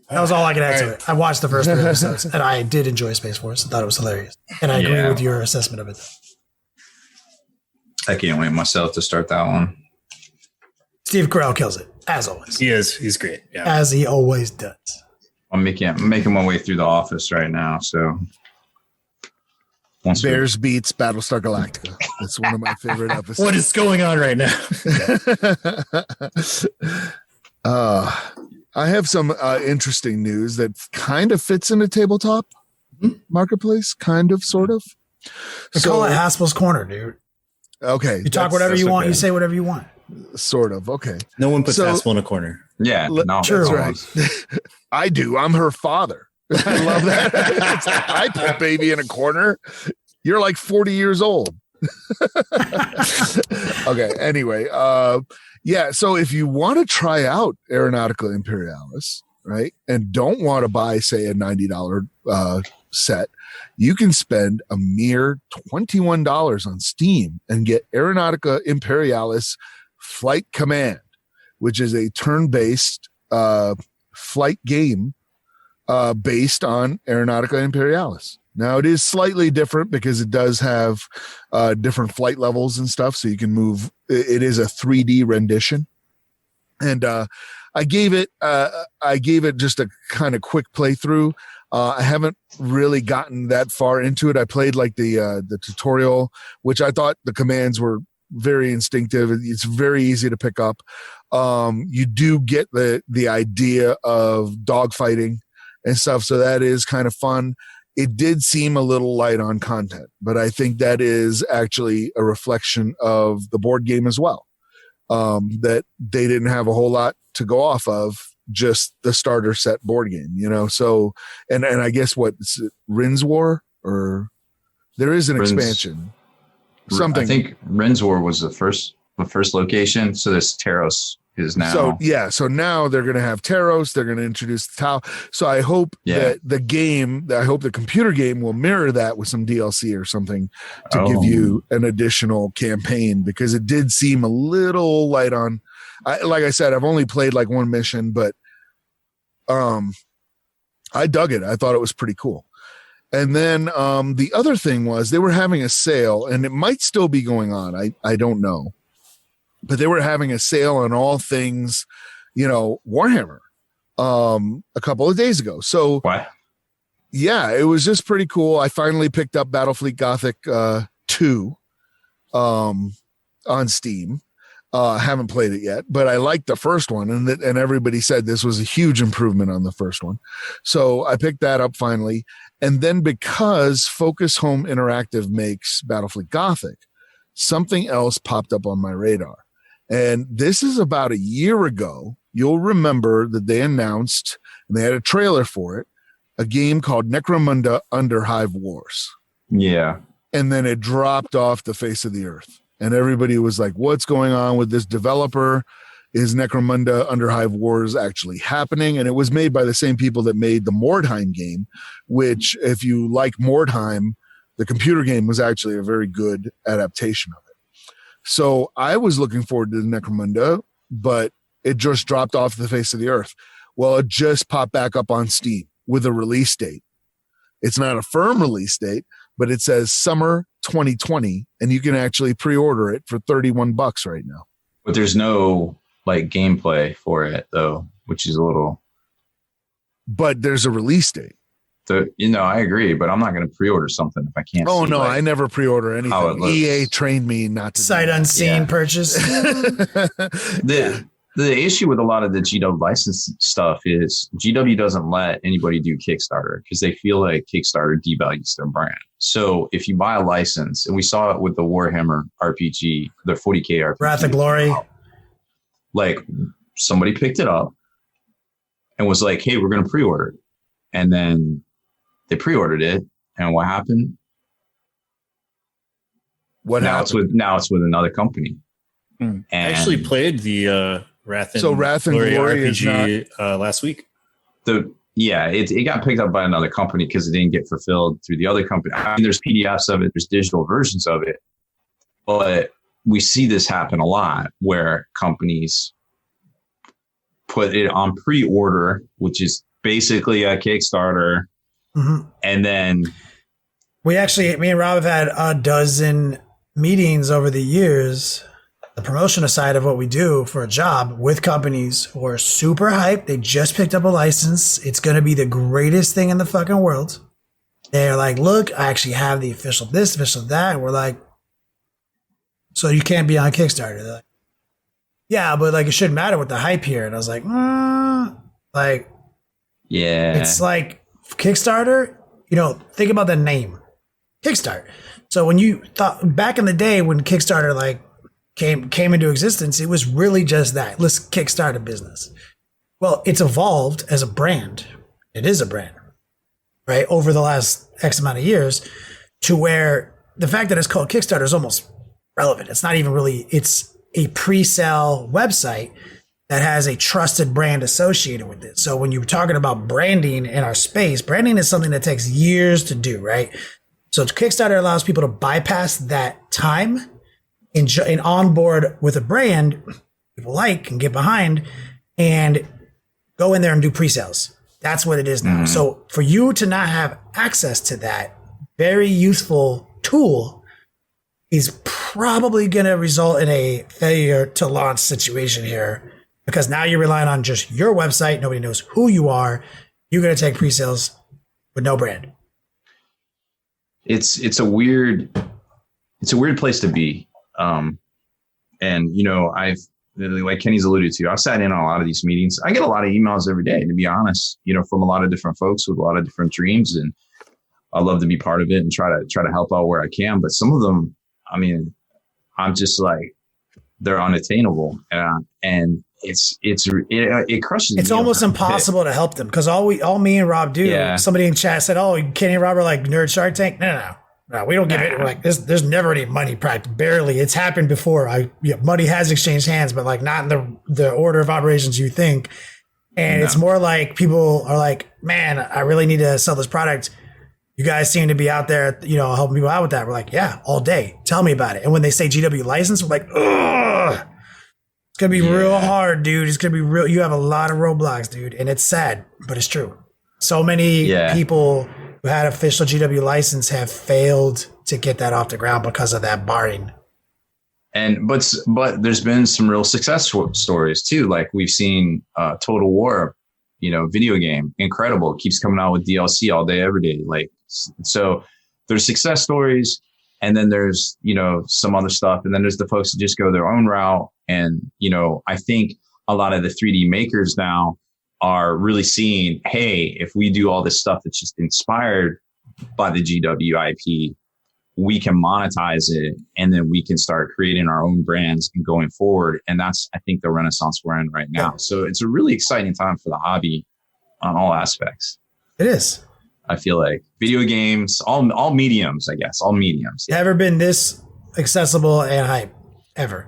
Speaker 3: That was all I could add to it. I watched the first 3 episodes, and I did enjoy Space Force. I thought it was hilarious. And I agree with your assessment of it.
Speaker 2: I can't wait myself to start that one.
Speaker 3: Steve Carell kills it, as always.
Speaker 5: He is. He's great. Yeah.
Speaker 3: As he always does.
Speaker 2: I'm making my way through The Office right now, so...
Speaker 4: Bears beats Battlestar Galactica. That's one of my favorite episodes.
Speaker 5: What is going on right now?
Speaker 4: I have some interesting news that kind of fits into tabletop marketplace, kind of, sort of.
Speaker 3: Call it Haspil's Corner, dude.
Speaker 4: Okay.
Speaker 3: You talk whatever you want. You say whatever you want.
Speaker 4: Sort of. Okay.
Speaker 5: No one puts Haspil in a corner.
Speaker 2: Yeah, no,
Speaker 4: that's right. I do. I'm her father. I love that. I put baby in a corner. You're like 40 years old. Okay. Anyway, yeah. So if you want to try out Aeronautica Imperialis, right, and don't want to buy, say, a $90 set, you can spend a mere $21 on Steam and get Aeronautica Imperialis Flight Command, which is a turn-based flight game based on Aeronautica Imperialis. Now, it is slightly different because it does have different flight levels and stuff, so you can move. It is a 3D rendition. And I gave it just a kind of quick playthrough. I haven't really gotten that far into it. I played like the tutorial, which I thought the commands were very instinctive. It's very easy to pick up. You do get the idea of dogfighting and stuff, so that is kind of fun. It did seem a little light on content, but I think that is actually a reflection of the board game as well. That they didn't have a whole lot to go off of, just the starter set board game, you know? So, and I guess Rin's War, or there is an expansion. Something. I
Speaker 2: think Rin's War was the first location. So this Taros is now.
Speaker 4: So now they're going to have Taros. They're going to introduce the Tau. So I hope that the computer game will mirror that with some DLC or something to give you an additional campaign, because it did seem a little light on. Like I said, I've only played like one mission, but I dug it. I thought it was pretty cool. And then the other thing was they were having a sale, and it might still be going on. I don't know. But they were having a sale on all things, Warhammer a couple of days ago. So,
Speaker 2: what?
Speaker 4: Yeah, it was just pretty cool. I finally picked up Battlefleet Gothic 2 on Steam. I haven't played it yet, but I liked the first one, and everybody said this was a huge improvement on the first one. So I picked that up finally. And then because Focus Home Interactive makes Battlefleet Gothic, something else popped up on my radar. And this is about a year ago. You'll remember that they announced, and they had a trailer for it, a game called Necromunda Underhive Wars.
Speaker 2: Yeah.
Speaker 4: And then it dropped off the face of the earth. And everybody was like, what's going on with this developer? Is Necromunda Underhive Wars actually happening? And it was made by the same people that made the Mordheim game, which, if you like Mordheim, the computer game was actually a very good adaptation of it. So I was looking forward to the Necromunda, but it just dropped off the face of the earth. Well, it just popped back up on Steam with a release date. It's not a firm release date, but it says summer 2020, and you can actually pre-order it for $31 right now.
Speaker 2: But there's no like gameplay for it though, which is a little.
Speaker 4: But there's a release date.
Speaker 2: I agree, but I'm not going to pre-order something if I can't.
Speaker 4: Oh no, I never pre-order anything. EA trained me not to.
Speaker 3: Sight unseen purchase.
Speaker 2: The issue with a lot of the GW license stuff is GW doesn't let anybody do Kickstarter because they feel like Kickstarter devalues their brand. So if you buy a license, and we saw it with the Warhammer RPG, the 40k RPG,
Speaker 3: Wrath of Glory,
Speaker 2: like somebody picked it up and was like, "Hey, we're going to pre-order it," and then they pre-ordered it, and what happened? Now it's with another company.
Speaker 5: I actually played the Wrath and
Speaker 4: Glory
Speaker 5: RPG last week.
Speaker 2: It got picked up by another company because it didn't get fulfilled through the other company. I mean, there's PDFs of it, there's digital versions of it, but we see this happen a lot where companies put it on pre-order, which is basically a Kickstarter, and then
Speaker 3: me and Rob have had a dozen meetings over the years, the promotional side of what we do for a job, with companies who are super hyped. They just picked up a license. It's going to be the greatest thing in the fucking world. They're like, look, I actually have the official this, official that. And we're like, so you can't be on Kickstarter. They're like, yeah, but like, it shouldn't matter with the hype here. And I was like, it's like Kickstarter, think about the name Kickstarter. So when you thought back in the day when Kickstarter, like, came into existence, it was really just that. Let's kickstart a business. Well, it's evolved as a brand. It is a brand, right? Over the last X amount of years, to where the fact that it's called Kickstarter is almost relevant. It's not even really, it's a pre-sale website that has a trusted brand associated with it. So when you're talking about branding in our space, branding is something that takes years to do, right? So Kickstarter allows people to bypass that time and onboard with a brand people like and get behind and go in there and do pre-sales. That's what it is now. So for you to not have access to that very useful tool is probably going to result in a failure to launch situation here, because now you're relying on just your website. Nobody knows who you are. You're going to take pre-sales with no brand.
Speaker 2: It's a weird place to be. And you know, I've, like Kenny's alluded to, I've sat in on a lot of these meetings. I get a lot of emails every day, to be honest, you know, from a lot of different folks with a lot of different dreams, and I love to be part of it and try to help out where I can. But some of them, I mean, I'm just like, they're unattainable, and it crushes.
Speaker 3: It's almost impossible to help them, because all me and Rob do. Somebody in chat said, "Oh, Kenny and Rob are like Nerd Shark Tank." No, we don't give it. Like there's never any money. Practically, barely. It's happened before. Money has exchanged hands, but like not in the order of operations you think. And it's more like people are like, "Man, I really need to sell this product. You guys seem to be out there, you know, helping people out with that." We're like, "Yeah, all day. Tell me about it." And when they say GW license, we're like, "Ugh, it's gonna be real hard, dude. It's gonna be real. You have a lot of roadblocks, dude." And it's sad, but it's true. So many people who had official GW license have failed to get that off the ground because of that barring.
Speaker 2: And but there's been some real success stories too. Like we've seen Total War, you know, video game, incredible. It keeps coming out with DLC all day, every day. Like, so there's success stories, and then there's, you know, some other stuff. And then there's the folks that just go their own route. And, you know, I think a lot of the 3D makers now are really seeing, hey, if we do all this stuff that's just inspired by the GW IP, we can monetize it, and then we can start creating our own brands and going forward. And that's, I think, the renaissance we're in right now. So it's a really exciting time for the hobby on all aspects.
Speaker 3: It is.
Speaker 2: I feel like video games, all mediums, I guess, all mediums.
Speaker 3: Never been this accessible and hype ever,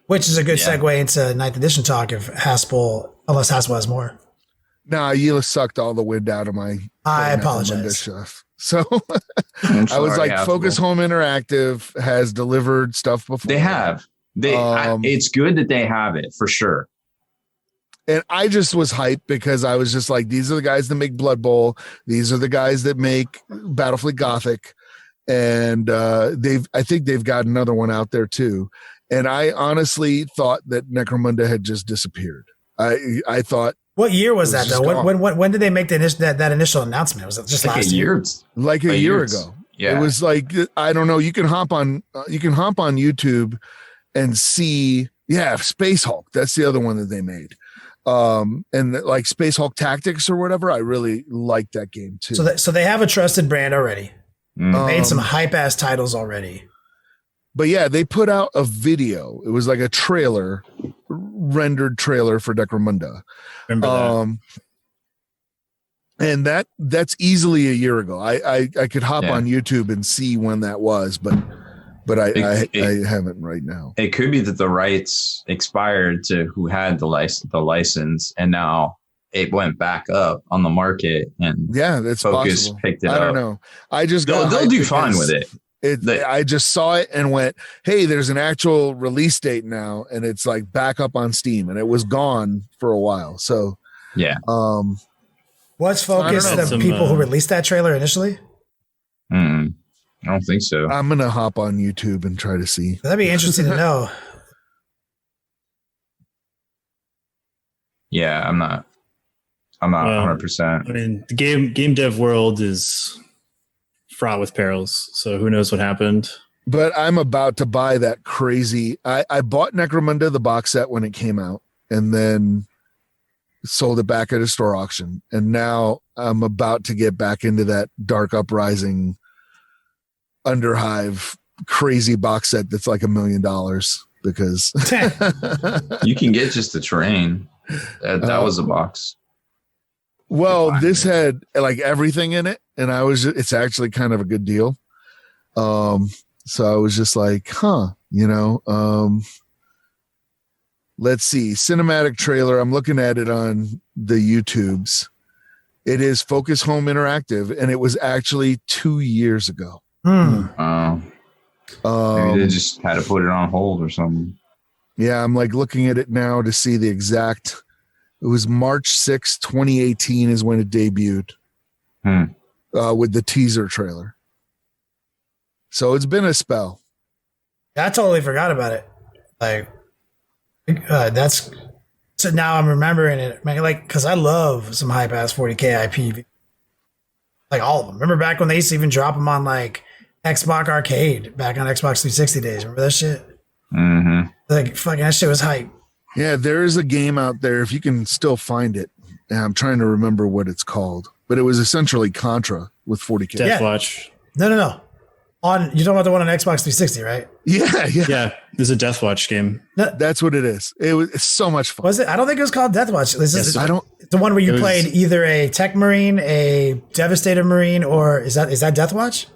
Speaker 3: which is a good segue into 9th edition talk of Haspil, unless Haspil has more.
Speaker 4: Nah, you sucked all the wind out of my.
Speaker 3: I apologize.
Speaker 4: Stuff. So I was like, Focus Home Interactive has delivered stuff before.
Speaker 2: They have. It's good that they have it, for sure.
Speaker 4: And I just was hyped because I was just like, these are the guys that make Blood Bowl. These are the guys that make Battlefleet Gothic. And I think they've got another one out there too. And I honestly thought that Necromunda had just disappeared. I thought. What year was that though?
Speaker 3: When did they make that initial announcement? Was it just
Speaker 2: like
Speaker 3: last year?
Speaker 4: Like a year ago. Yeah. It was like, I don't know. You can hop on YouTube and see. Yeah. Space Hulk. That's the other one that they made. And like Space Hulk Tactics or whatever. I really like that game too.
Speaker 3: So they have a trusted brand already. Made some hype ass titles already.
Speaker 4: But yeah, they put out a video. It was like a trailer, rendered trailer for Necromunda. Remember that. And that's easily a year ago. I could hop on YouTube and see when that was, but I haven't right now.
Speaker 2: It could be that the rights expired to who had the license, and now it went back up on the market, and
Speaker 4: that's
Speaker 2: Focus
Speaker 4: possible.
Speaker 2: Picked it up.
Speaker 4: I don't know. I just
Speaker 2: they'll do fine with it.
Speaker 4: I just saw it and went, hey, there's an actual release date now, and it's like back up on Steam, and it was gone for a while. So
Speaker 3: what's Focus the people who released that trailer initially?
Speaker 2: I don't think so.
Speaker 4: I'm gonna hop on YouTube and try to see.
Speaker 3: That'd be interesting to know.
Speaker 2: Yeah, I'm not 100%.
Speaker 5: I mean, the game dev world is fraught with perils, so who knows what happened.
Speaker 4: But I'm about to buy that crazy. I bought Necromunda, the box set, when it came out, and then sold it back at a store auction. And now I'm about to get back into that Dark Uprising Underhive crazy box set that's like $1 million. because
Speaker 2: You can get just the terrain. That was a box.
Speaker 4: Well, this had like everything in it, and it's actually kind of a good deal. So I was just like, let's see, cinematic trailer. I'm looking at it on the YouTubes. It is Focus Home Interactive, and it was actually 2 years ago.
Speaker 2: Maybe they just had to put it on hold or something.
Speaker 4: Yeah, I'm like looking at it now to see the exact. It was March 6, 2018 is when it debuted with the teaser trailer. So it's been a spell.
Speaker 3: I totally forgot about it. Like, that's so now I'm remembering it, man. Like, because I love some high pass 40k IP, like all of them. Remember back when they used to even drop them on like Xbox Arcade back on Xbox 360 days? Remember that shit?
Speaker 2: Mm-hmm.
Speaker 3: Like, fucking that shit was hype.
Speaker 4: Yeah, there is a game out there if you can still find it. And I'm trying to remember what it's called, but it was essentially Contra with 40k.
Speaker 5: Deathwatch.
Speaker 3: No. You're talking about the one on Xbox 360, right?
Speaker 5: Yeah. There's a Deathwatch game.
Speaker 3: No,
Speaker 4: that's what it is. It's so much fun.
Speaker 3: Was it? I don't think it was called Deathwatch. It's the one where you played either a Tech Marine, a Devastator Marine, or is that Deathwatch?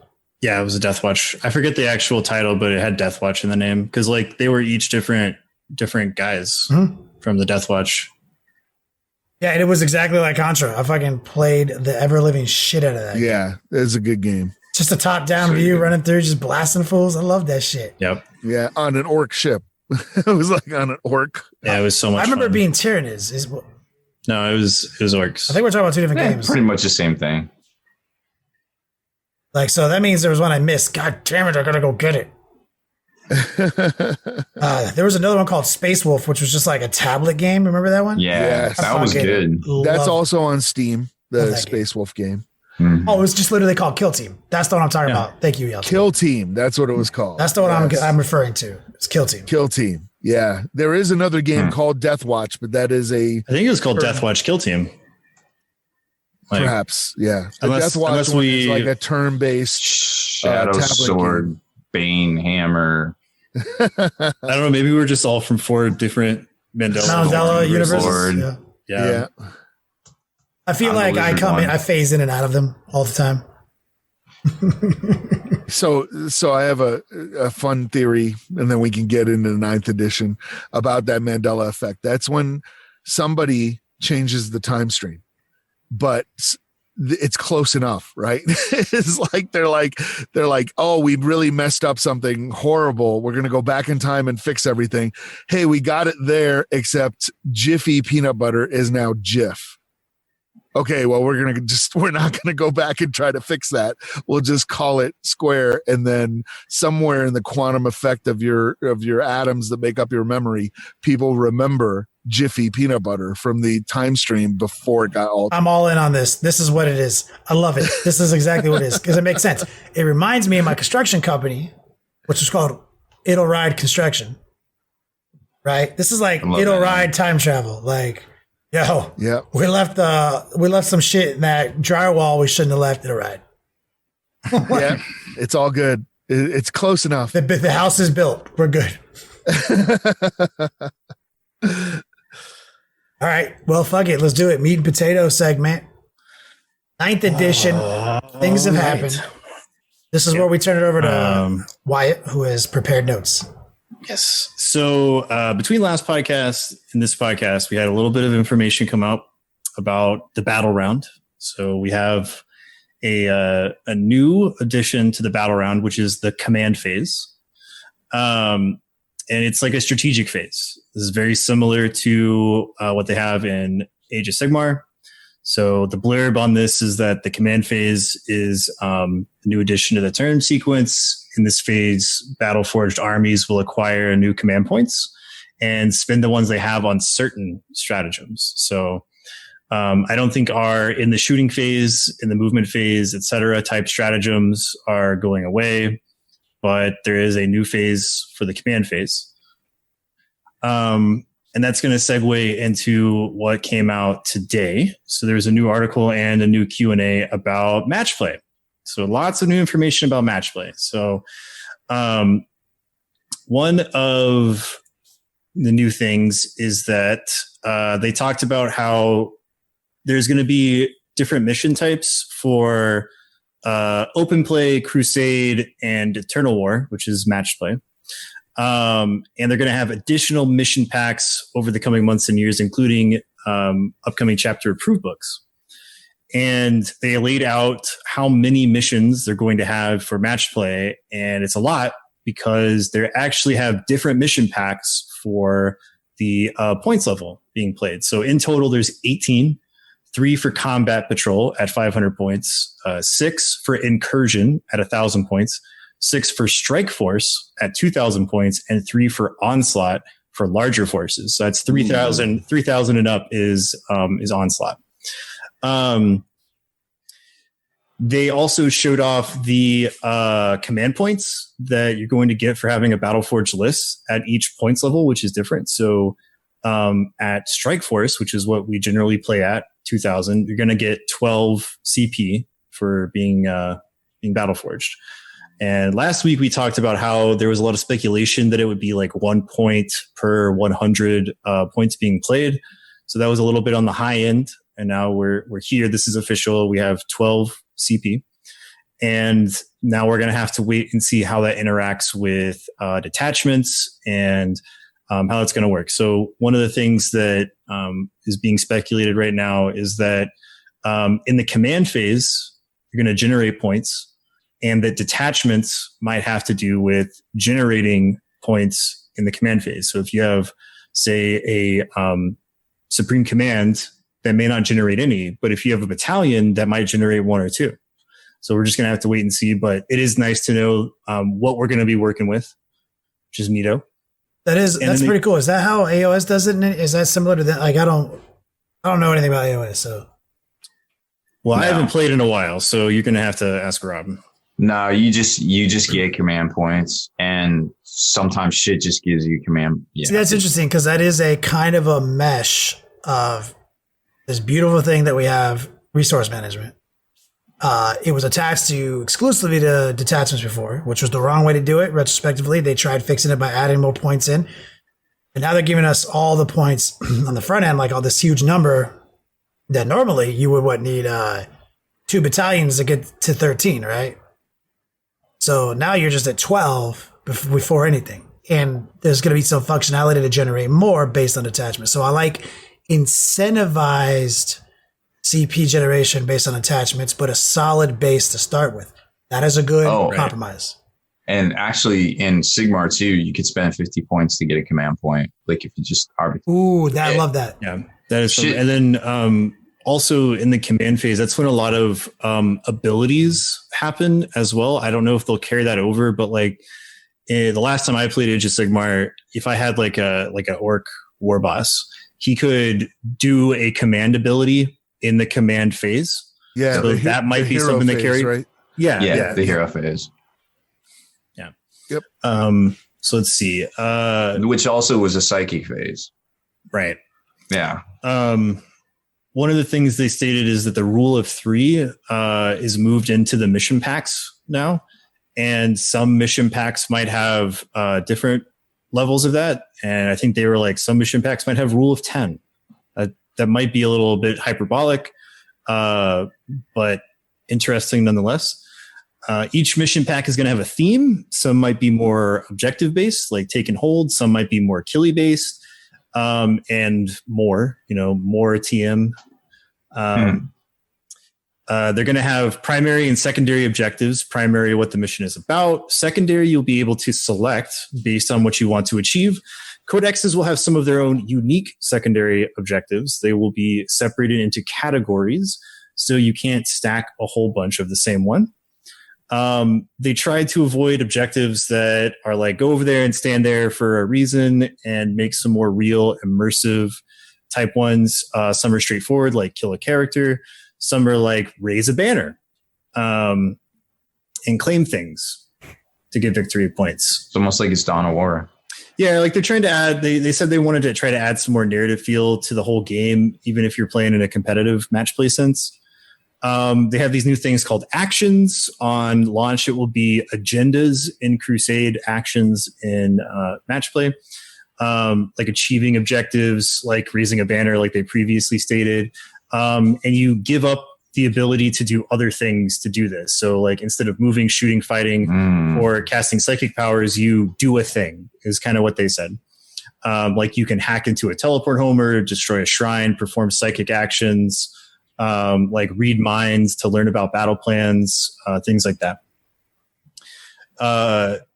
Speaker 5: Yeah, it was a Deathwatch. I forget the actual title, but it had Deathwatch in the name because like they were each different guys from the Deathwatch.
Speaker 3: Yeah, and it was exactly like Contra. I fucking played the ever living shit out of that.
Speaker 4: Yeah, it's a good game.
Speaker 3: Just a top down view running through, just blasting fools. I love that shit.
Speaker 5: Yep.
Speaker 4: Yeah, on an orc ship. It was like on an orc.
Speaker 5: Yeah, it was so much.
Speaker 3: I remember
Speaker 5: fun.
Speaker 3: being Tyranids.
Speaker 5: No, it was orcs.
Speaker 3: I think we're talking about two different games.
Speaker 2: Pretty much the same thing.
Speaker 3: Like, so that means there was one I missed. God damn it, I gotta go get it. There was another one called Space Wolf, which was just like a tablet game. Remember that one?
Speaker 2: Yeah,
Speaker 4: yes.
Speaker 2: that was good.
Speaker 4: That's also on Steam, the Space Wolf game.
Speaker 2: Mm-hmm.
Speaker 3: Oh, it was just literally called Kill Team. That's the one I'm talking about. Thank you, Yeltsin.
Speaker 4: Kill Team. That's what it was called.
Speaker 3: That's the one I'm referring to. It's Kill Team.
Speaker 4: Kill Team. Yeah. There is another game called Death Watch, but that is
Speaker 5: I think it was called Deathwatch Kill Team. Like,
Speaker 4: perhaps. Yeah. The
Speaker 5: unless
Speaker 4: Death Watch one is like a turn-based
Speaker 2: Shadow Sword,
Speaker 4: game.
Speaker 2: Bane Hammer.
Speaker 5: I don't know. Maybe we were just all from 4 different
Speaker 3: Mandela universes.
Speaker 5: Yeah.
Speaker 3: I feel like I phase in and out of them all the time.
Speaker 4: So I have a fun theory, and then we can get into the 9th edition about that Mandela effect. That's when somebody changes the time stream, but it's close enough, right? It's like they're like, oh, we really messed up something horrible. We're gonna go back in time and fix everything. Hey, we got it there, except Jiffy peanut butter is now Jif. Okay, well, we're not gonna go back and try to fix that. We'll just call it square, and then somewhere in the quantum effect of your atoms that make up your memory, people remember Jiffy peanut butter from the time stream before it got altered.
Speaker 3: I'm all in on this. This is what it is. I love it. This is exactly what it is because it makes sense. It reminds me of my construction company, which is called It'll Ride Construction. Right? This is like It'll Ride time travel. Like, yo,
Speaker 4: yeah,
Speaker 3: we left some shit in that drywall we shouldn't have left. It'll ride.
Speaker 4: Yeah, it's all good. It's close enough.
Speaker 3: The house is built. We're good. All right. Well, fuck it. Let's do it. Meat and potato segment. 9th edition. Things have happened. This is where we turn it over to Wyatt, who has prepared notes.
Speaker 5: Yes. So between last podcast and this podcast, we had a little bit of information come up about the battle round. So we have a new addition to the battle round, which is the command phase. And it's like a strategic phase. This is very similar to what they have in Age of Sigmar. So the blurb on this is that the command phase is a new addition to the turn sequence. In this phase, battle-forged armies will acquire new command points and spend the ones they have on certain stratagems. So I don't think our in the shooting phase, in the movement phase, etc. type stratagems are going away, but there is a new phase for the command phase. And that's going to segue into what came out today. So there's a new article and a new Q&A about match play. So lots of new information about match play. So one of the new things is that they talked about how there's going to be different mission types for open play, Crusade, and Eternal War, which is match play. And they're going to have additional mission packs over the coming months and years, including upcoming chapter approved books. And they laid out how many missions they're going to have for match play. And it's a lot because they actually have different mission packs for the points level being played. So in total, there's 18, 3 for combat patrol at 500 points, 6 for incursion at 1,000 points, 6 for strike force at 2,000 points, and 3 for onslaught for larger forces. So that's 3,000 and up is onslaught. They also showed off the command points that you're going to get for having a Battleforge list at each points level, which is different. So at Strike Force, which is what we generally play at 2,000, you're going to get 12 CP for being Battleforged. And last week we talked about how there was a lot of speculation that it would be like 1 point per 100 points being played. So that was a little bit on the high end. And now we're here. This is official. We have 12 CP. And now we're going to have to wait and see how that interacts with detachments and how it's going to work. So one of the things that is being speculated right now is that in the command phase, you're going to generate points, and that detachments might have to do with generating points in the command phase. So if you have, say, a Supreme Command that may not generate any, but if you have a battalion, that might generate 1 or 2. So we're just going to have to wait and see. But it is nice to know what we're going to be working with, which is neato.
Speaker 3: That's pretty cool. Is that how AOS does it? Is that similar to that? Like, I don't know anything about AOS. So,
Speaker 2: no.
Speaker 5: I haven't played in a while, so you're going to have to ask Rob.
Speaker 2: No, you just get command points, and sometimes shit just gives you command. Yeah.
Speaker 3: See, that's interesting because that is a kind of a mesh of this beautiful thing that we have, resource management. It was attached exclusively to detachments before, which was the wrong way to do it. Retrospectively, they tried fixing it by adding more points in. And now they're giving us all the points on the front end, like all this huge number that normally you would need 2 battalions to get to 13, right? So now you're just at 12 before anything. And there's going to be some functionality to generate more based on attachment. So I like incentivized CP generation based on attachments, but a solid base to start with. That is a good compromise.
Speaker 2: And actually in Sigmar too, you could spend 50 points to get a command point. Like if you just arbitrate.
Speaker 3: Ooh, I love that.
Speaker 5: Yeah, that is something. And then also in the command phase, that's when a lot of abilities happen as well. I don't know if they'll carry that over, but like the last time I played Age of Sigmar, if I had like a orc war boss, he could do a command ability in the command phase.
Speaker 4: Yeah,
Speaker 5: so that might be something that carries.
Speaker 4: Right?
Speaker 5: Yeah,
Speaker 2: the hero phase.
Speaker 5: Yeah.
Speaker 4: Yep.
Speaker 5: So let's see.
Speaker 2: Which also was a psychic phase.
Speaker 5: Right.
Speaker 2: Yeah.
Speaker 5: One of the things they stated is that the rule of 3 is moved into the mission packs now, and some mission packs might have different levels of that. And I think they were like, some mission packs might have rule of 10. That might be a little bit hyperbolic, but interesting nonetheless. Each mission pack is going to have a theme. Some might be more objective based, like take and hold. Some might be more killy based, and more TM. They're going to have primary and secondary objectives. Primary, what the mission is about. Secondary, you'll be able to select based on what you want to achieve. Codexes will have some of their own unique secondary objectives. They will be separated into categories, so you can't stack a whole bunch of the same one. They tried to avoid objectives that are like, go over there and stand there for a reason, and make some more real immersive type ones. Some are straightforward, like kill a character. Some are like raise a banner, and claim things to get victory points.
Speaker 2: It's almost like it's Dawn of War.
Speaker 5: Yeah, like they're trying to add, they said they wanted to try to add some more narrative feel to the whole game, even if you're playing in a competitive match play sense. They have these new things called actions. On launch, it will be agendas in Crusade, actions in match play, like achieving objectives, like raising a banner, like they previously stated. And you give up the ability to do other things to do this. So like instead of moving, shooting, fighting, or casting psychic powers, you do a thing is kind of what they said. Like you can hack into a teleport homer, destroy a shrine, perform psychic actions, like read minds to learn about battle plans, things like that.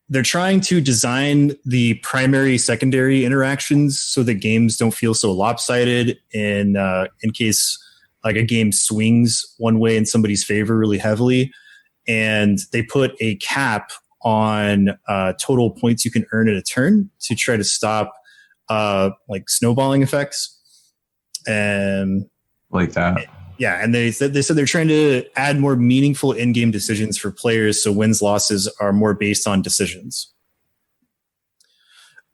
Speaker 5: They're trying to design the primary secondary interactions so that games don't feel so lopsided in case like a game swings one way in somebody's favor really heavily. And they put a cap on total points you can earn in a turn to try to stop like snowballing effects. And
Speaker 2: like that.
Speaker 5: Yeah, and they said they're trying to add more meaningful in-game decisions for players, so wins losses are more based on decisions.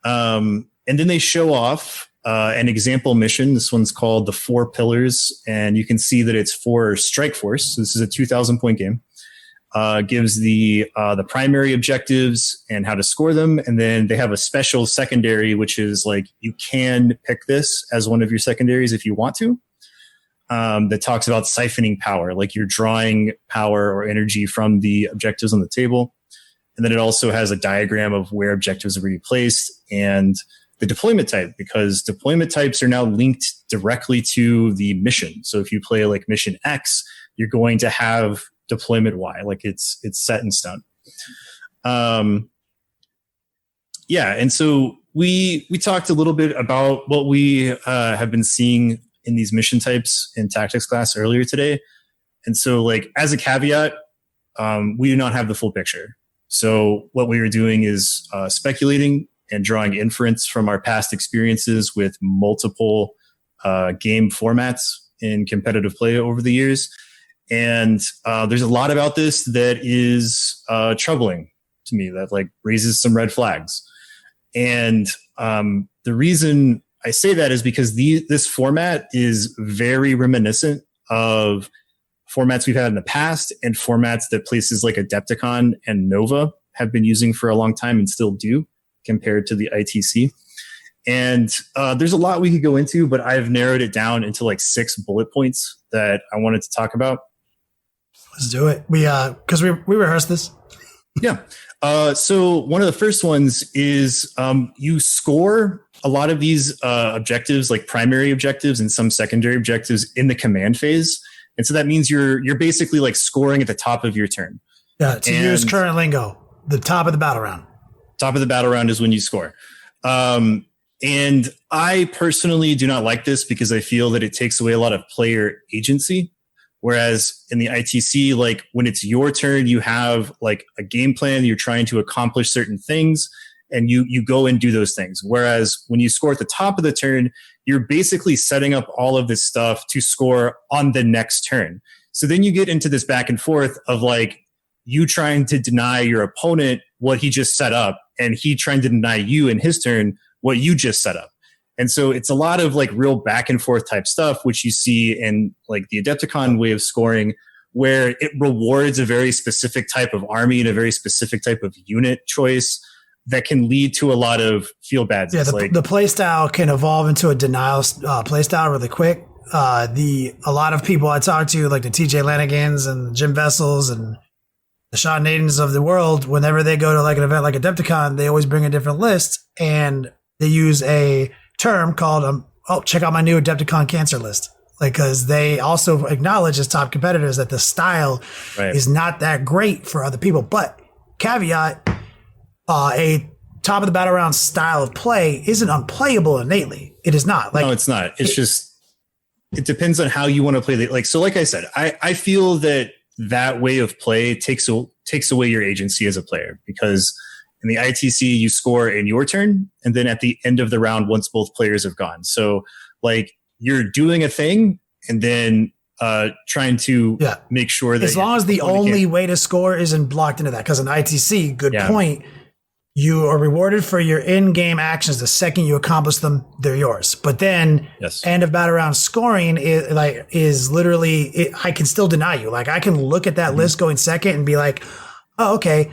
Speaker 5: And then they show off an example mission. This one's called the 4 Pillars, and you can see that it's for Strike Force. So this is a 2,000-point game. Gives the primary objectives and how to score them, and then they have a special secondary, which is like you can pick this as one of your secondaries if you want to. That talks about siphoning power, like you're drawing power or energy from the objectives on the table. And then it also has a diagram of where objectives are being placed and the deployment type, because deployment types are now linked directly to the mission. So if you play like mission X, you're going to have deployment Y, like it's set in stone. Yeah. And so we talked a little bit about what we have been seeing in these mission types in tactics class earlier today. And so like as a caveat, we do not have the full picture. So what we were doing is speculating and drawing inference from our past experiences with multiple game formats in competitive play over the years. And there's a lot about this that is troubling to me, that like raises some red flags. And the reason I say that is because this format is very reminiscent of formats we've had in the past and formats that places like Adepticon and Nova have been using for a long time and still do compared to the ITC. And there's a lot we could go into, but I've narrowed it down into like 6 bullet points that I wanted to talk about.
Speaker 3: Let's do it. Because we rehearsed this.
Speaker 5: Yeah. So one of the first ones is you score a lot of these objectives, like primary objectives and some secondary objectives in the command phase. And so that means you're basically like scoring at the top of your turn.
Speaker 3: Yeah, to use current lingo, the top of the battle round.
Speaker 5: Top of the battle round is when you score. And I personally do not like this because I feel that it takes away a lot of player agency. Whereas in the ITC, like when it's your turn, you have like a game plan, you're trying to accomplish certain things, and you go and do those things. Whereas when you score at the top of the turn, you're basically setting up all of this stuff to score on the next turn. So then you get into this back and forth of like you trying to deny your opponent what he just set up, and he trying to deny you in his turn what you just set up. And so it's a lot of like real back and forth type stuff, which you see in like the Adepticon way of scoring, where it rewards a very specific type of army and a very specific type of unit choice that can lead to a lot of feel bads.
Speaker 3: Yeah, the play style can evolve into a denial play style really quick. A lot of people I talk to, like the TJ Lanigans and Jim Vessels and the Sean Nadens of the world, whenever they go to like an event like Adepticon, they always bring a different list, and they use a term called check out my new Adepticon cancer list, like because they also acknowledge as top competitors that the style is not that great for other people. But caveat, a top of the battle round style of play isn't unplayable innately. It is not. Like,
Speaker 5: no, it's not. It's just it depends on how you want to play. Like I said, I feel that way of play takes away your agency as a player, because in the ITC, you score in your turn, and then at the end of the round, once both players have gone. So, like, you're doing a thing, and then trying to make sure that
Speaker 3: as long as the only way to score isn't blocked into that. Because in ITC, good point, you are rewarded for your in-game actions the second you accomplish them. They're yours. But then end of battle round scoring is literally I can still deny you. Like I can look at that list going second and be like, oh, okay,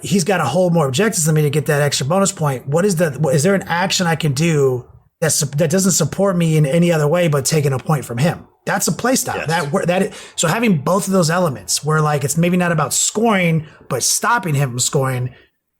Speaker 3: he's got to hold more objectives than me to get that extra bonus point. Is there an action I can do that doesn't support me in any other way but taking a point from him? That's a play style. So having both of those elements where like it's maybe not about scoring but stopping him from scoring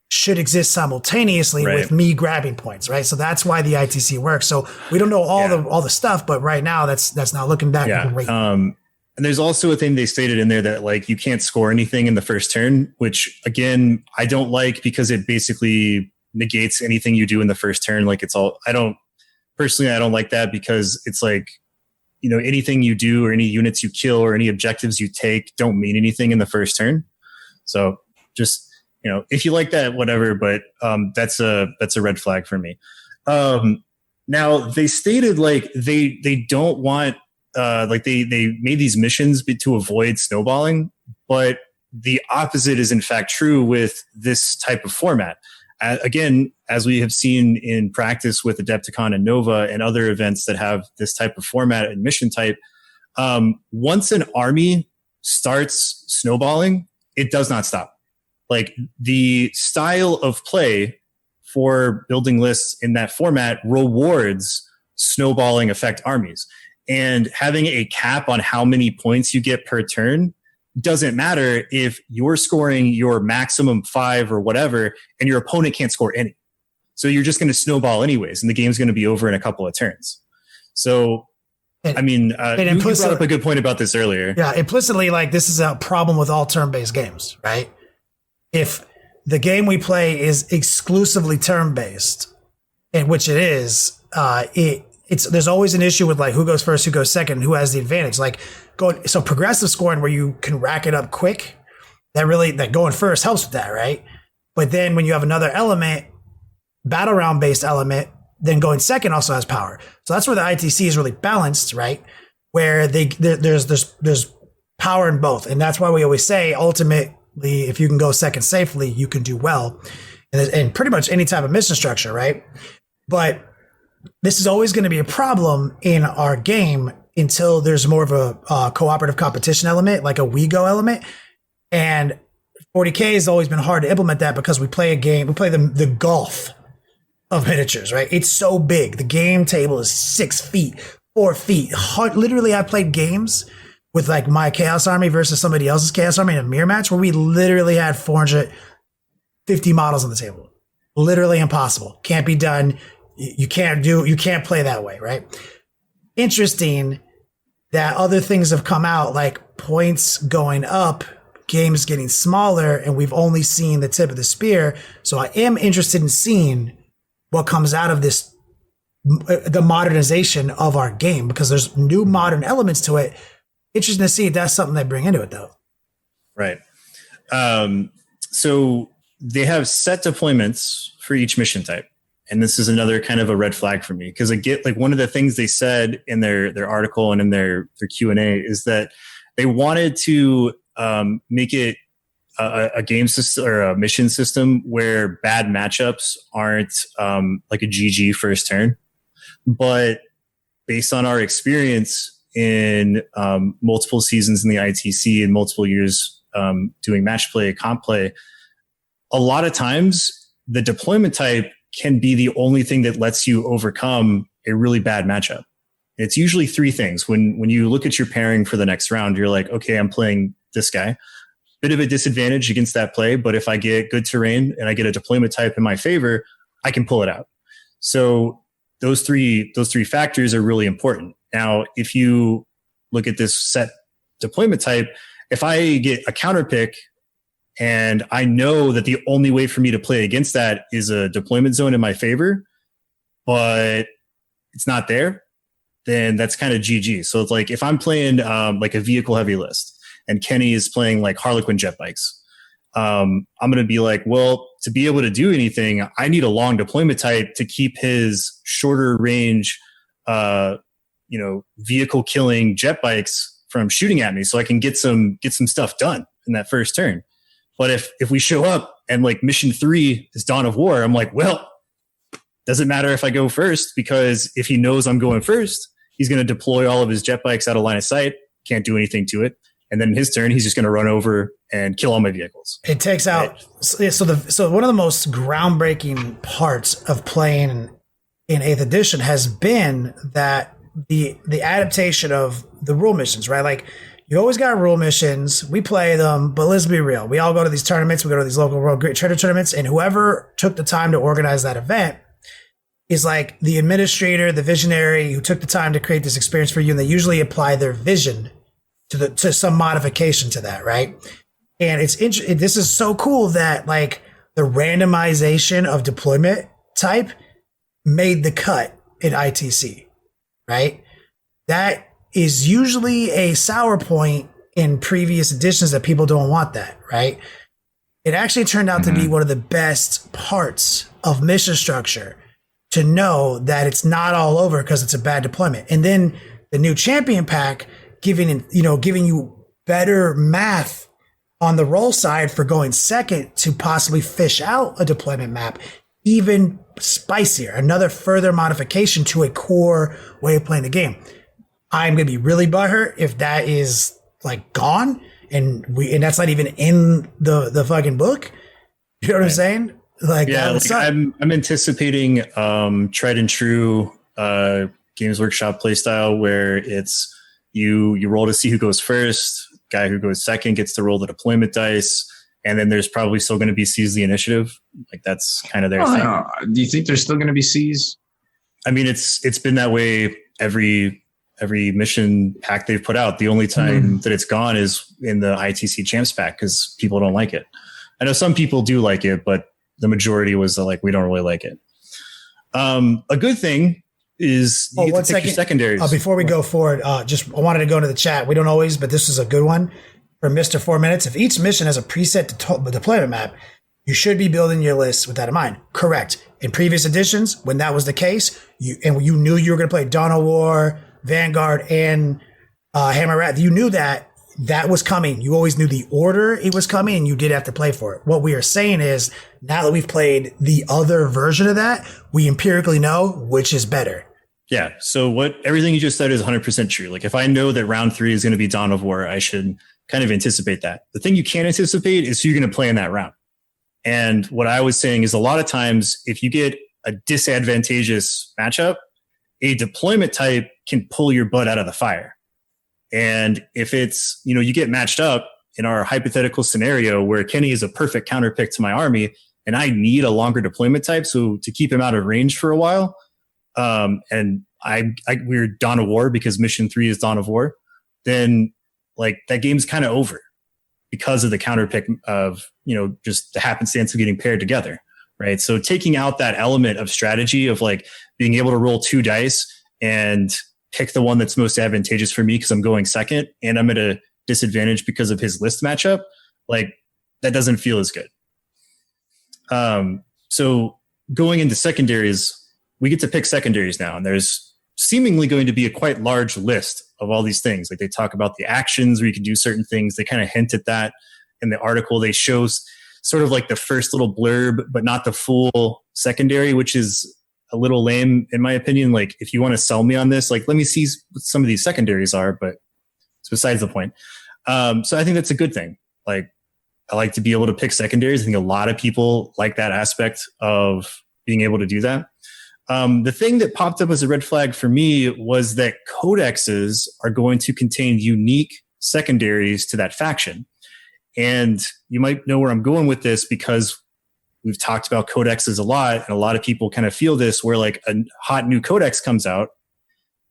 Speaker 3: should exist simultaneously with me grabbing points, right? So that's why the ITC works. So we don't know all the stuff, but right now that's not looking that great.
Speaker 5: And there's also a thing they stated in there that like you can't score anything in the first turn, which again I don't like because it basically negates anything you do in the first turn. Like I don't like that because it's like, you know, anything you do or any units you kill or any objectives you take don't mean anything in the first turn. So just, you know, if you like that, whatever, but that's a red flag for me. Now they stated like they don't want like they made these missions to avoid snowballing, but the opposite is in fact true with this type of format. Again, as we have seen in practice with Adepticon and Nova and other events that have this type of format and mission type, once an army starts snowballing, it does not stop. Like the style of play for building lists in that format rewards snowballing effect armies. And having a cap on how many points you get per turn doesn't matter if you're scoring your maximum 5 or whatever and your opponent can't score any. So you're just going to snowball anyways, and the game's going to be over in a couple of turns. So, I mean, you brought up a good point about this earlier.
Speaker 3: Yeah, implicitly, like this is a problem with all turn-based games, right? If the game we play is exclusively turn-based, in which it is, there's always an issue with like who goes first, who goes second, who has the advantage. Like so progressive scoring where you can rack it up quick, that going first helps with that, right? But then when you have another element, battle round based element, then going second also has power. So that's where the ITC is really balanced, right? Where there's power in both, and that's why we always say ultimately, if you can go second safely, you can do well, and pretty much any type of mission structure, right? But this is always going to be a problem in our game until there's more of a cooperative competition element, like a we go element. And 40K has always been hard to implement that because we play the golf of miniatures, right? It's so big. The game table is 6 feet, 4 feet. Literally, I played games with like my Chaos Army versus somebody else's Chaos Army in a mirror match where we literally had 450 models on the table. Literally impossible. Can't be done. You can't play that way, right? Interesting that other things have come out, like points going up, games getting smaller, and we've only seen the tip of the spear. So I am interested in seeing what comes out of this, the modernization of our game, because there's new modern elements to it. Interesting to see if that's something they bring into it, though.
Speaker 5: Right. So they have set deployments for each mission type. And this is another kind of a red flag for me because I get like one of the things they said in their article and in their Q&A is that they wanted to make it a game system or a mission system where bad matchups aren't like a GG first turn. But based on our experience in multiple seasons in the ITC and multiple years doing match play, comp play, a lot of times the deployment type can be the only thing that lets you overcome a really bad matchup. It's usually 3 things. When you look at your pairing for the next round, you're like, okay, I'm playing this guy. Bit of a disadvantage against that play, but if I get good terrain and I get a deployment type in my favor, I can pull it out. So those three factors are really important. Now, if you look at this set deployment type, if I get a counter pick and I know that the only way for me to play against that is a deployment zone in my favor, but it's not there, then that's kind of GG. So it's like if I'm playing like a vehicle heavy list and Kenny is playing like Harlequin jet bikes, I'm going to be like, well, to be able to do anything, I need a long deployment type to keep his shorter range, vehicle killing jet bikes from shooting at me so I can get some stuff done in that first turn. But if we show up and like mission 3 is Dawn of War, I'm like, well, doesn't matter if I go first, because if he knows I'm going first, he's going to deploy all of his jet bikes out of line of sight. Can't do anything to it. And then in his turn, he's just going to run over and kill all my vehicles.
Speaker 3: It takes out. Right. So one of the most groundbreaking parts of playing in 8th edition has been that the adaptation of the rule missions, right? Like, you always got rule missions. We play them, but let's be real. We all go to these tournaments. We go to these local World Great Trader tournaments, and whoever took the time to organize that event is like the administrator, the visionary who took the time to create this experience for you, and they usually apply their vision to some modification to that, right? And this is so cool that like the randomization of deployment type made the cut in ITC, right? That is usually a sour point in previous editions that people don't want that, right? It actually turned out to be one of the best parts of mission structure, to know that it's not all over because it's a bad deployment. And then the new champion pack giving you better math on the roll side for going second to possibly fish out a deployment map, even spicier, another further modification to a core way of playing the game. I'm going to be really butthurt if that is like gone and that's not even in the fucking book. You know what I'm saying? Like,
Speaker 5: yeah, like I'm anticipating tried and true Games Workshop playstyle where it's you roll to see who goes first, guy who goes second gets to roll the deployment dice, and then there's probably still going to be seize the initiative. Like, that's kind of their thing.
Speaker 2: No. Do you think there's still going to be seize?
Speaker 5: I mean, it's been that way every mission pack they've put out. The only time that it's gone is in the ITC Champs pack because people don't like it. I know some people do like it, but the majority was like, we don't really like it. A good thing is you get to pick your secondaries.
Speaker 3: Before we go forward, I wanted to go into the chat. We don't always, but this is a good one for Mr. 4 Minutes. If each mission has a preset deployment map, you should be building your list with that in mind. Correct. In previous editions, when that was the case, you knew you were going to play Dawn of War, Vanguard, and Hammer Rat. You knew that was coming. You always knew the order it was coming, and you did have to play for it. What we are saying is, now that we've played the other version of that, we empirically know which is better.
Speaker 5: Yeah. So everything you just said is 100% true. Like, if I know that round 3 is going to be Dawn of War, I should kind of anticipate that. The thing you can't anticipate is who you're going to play in that round. And what I was saying is, a lot of times, if you get a disadvantageous matchup, a deployment type can pull your butt out of the fire. And if it's, you get matched up in our hypothetical scenario where Kenny is a perfect counterpick to my army and I need a longer deployment type, so to keep him out of range for a while, and we're Dawn of War because mission 3 is Dawn of War, then like that game's kind of over because of the counterpick of, just the happenstance of getting paired together. Right. So taking out that element of strategy of like being able to roll 2 dice and pick the one that's most advantageous for me because I'm going second and I'm at a disadvantage because of his list matchup, like that doesn't feel as good. So going into secondaries, we get to pick secondaries now, and there's seemingly going to be a quite large list of all these things. Like, they talk about the actions where you can do certain things. They kind of hint at that in the article. They show sort of like the first little blurb, but not the full secondary, which is a little lame in my opinion. Like, if you want to sell me on this, like, let me see what some of these secondaries are, but it's besides the point. So I think that's a good thing. Like, I like to be able to pick secondaries. I think a lot of people like that aspect of being able to do that. The thing that popped up as a red flag for me was that codexes are going to contain unique secondaries to that faction. And you might know where I'm going with this because we've talked about codexes a lot, and a lot of people kind of feel this where like a hot new codex comes out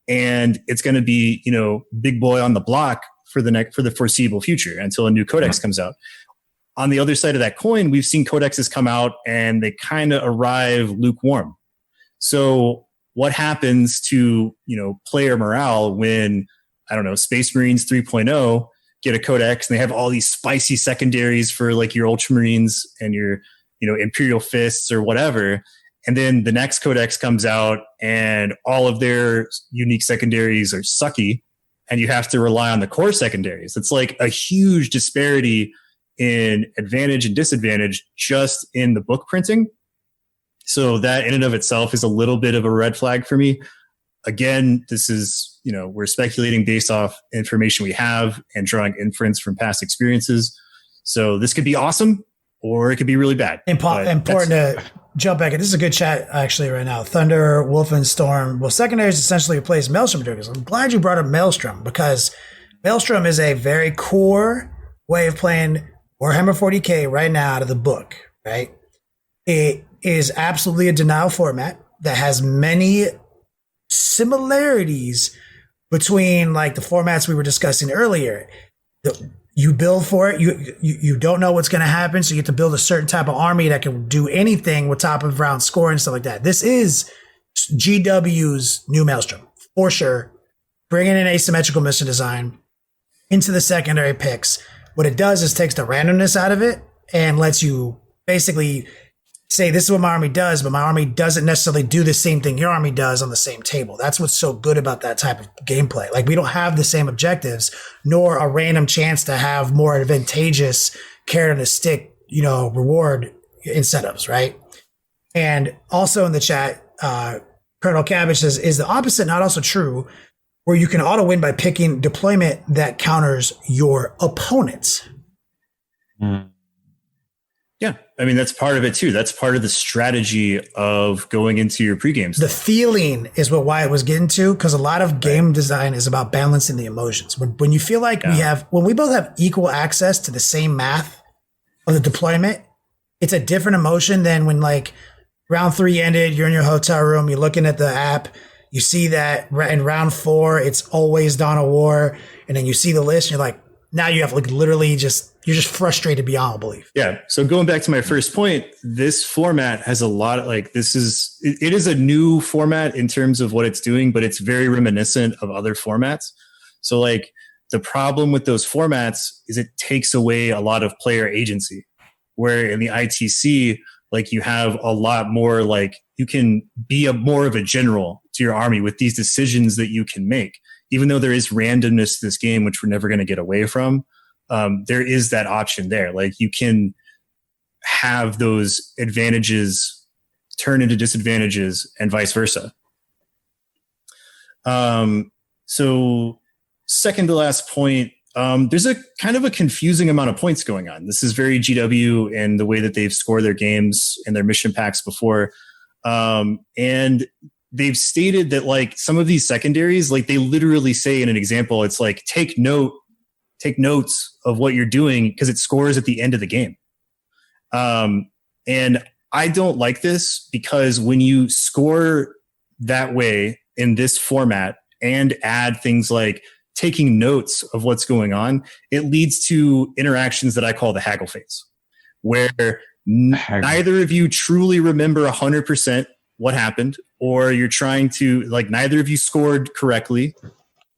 Speaker 5: and it's going to be, big boy on the block for the foreseeable future until a new codex comes out. On the other side of that coin, we've seen codexes come out and they kind of arrive lukewarm. So what happens to, player morale when, I don't know, Space Marines 3.0 get a codex and they have all these spicy secondaries for like your Ultramarines and your, Imperial Fists or whatever. And then the next codex comes out and all of their unique secondaries are sucky and you have to rely on the core secondaries. It's like a huge disparity in advantage and disadvantage just in the book printing. So that in and of itself is a little bit of a red flag for me. Again, this is, we're speculating based off information we have and drawing inference from past experiences. So this could be awesome or it could be really bad.
Speaker 3: Important to jump back. This is a good chat actually right now. Thunder, Wolf, and Storm. Well, secondaries essentially replace Maelstrom triggers. I'm glad you brought up Maelstrom because Maelstrom is a very core way of playing Warhammer 40k right now out of the book, right? It is absolutely a denial format that has many similarities between like the formats we were discussing earlier. You build for it. You don't know what's going to happen. So you have to build a certain type of army that can do anything with top of round score and stuff like that. This is GW's new Maelstrom for sure. Bringing in asymmetrical mission design into the secondary picks. What it does is takes the randomness out of it and lets you basically say, this is what my army does, but my army doesn't necessarily do the same thing your army does on the same table. That's what's so good about that type of gameplay. Like, we don't have the same objectives, nor a random chance to have more advantageous carrot on a stick, reward incentives, right? And also in the chat, Colonel Cabbage says, is the opposite not also true, where you can auto win by picking deployment that counters your opponents?
Speaker 5: Yeah, I mean, that's part of it too. That's part of the strategy of going into your pre-games.
Speaker 3: The feeling is what Wyatt was getting to, because a lot of game design is about balancing the emotions. When you feel like when we both have equal access to the same math of the deployment, it's a different emotion than when like round 3 ended, you're in your hotel room, you're looking at the app, you see that in round 4, it's always Dawn of War, and then you see the list, and you're like, now you have like literally you're just frustrated beyond belief.
Speaker 5: Yeah. So going back to my first point, this format has a lot of it is a new format in terms of what it's doing, but it's very reminiscent of other formats. So like the problem with those formats is it takes away a lot of player agency, where in the ITC, like you have a lot more, like you can be more of a general to your army with these decisions that you can make. Even though there is randomness to this game, which we're never going to get away from, there is that option there. Like you can have those advantages turn into disadvantages and vice versa. So second to last point, there's a kind of a confusing amount of points going on. This is very GW and the way that they've scored their games and their mission packs before. And they've stated that like some of these secondaries, like they literally say in an example, it's like, take notes of what you're doing because it scores at the end of the game. And I don't like this because when you score that way in this format and add things like taking notes of what's going on, it leads to interactions that I call the haggle phase, where neither of you truly remember 100% what happened, or you're trying to like neither of you scored correctly,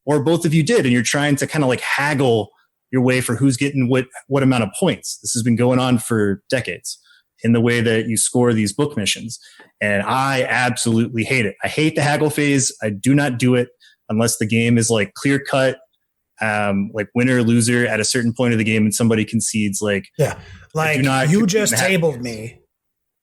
Speaker 5: or both of you did, and you're trying to kind of like haggle your way for who's getting what amount of points. This has been going on for decades in the way that you score these book missions, and I absolutely hate it. I hate the haggle phase. I do not do it unless the game is like clear cut, like winner or loser at a certain point of the game, and somebody concedes. Like
Speaker 3: you just tabled me.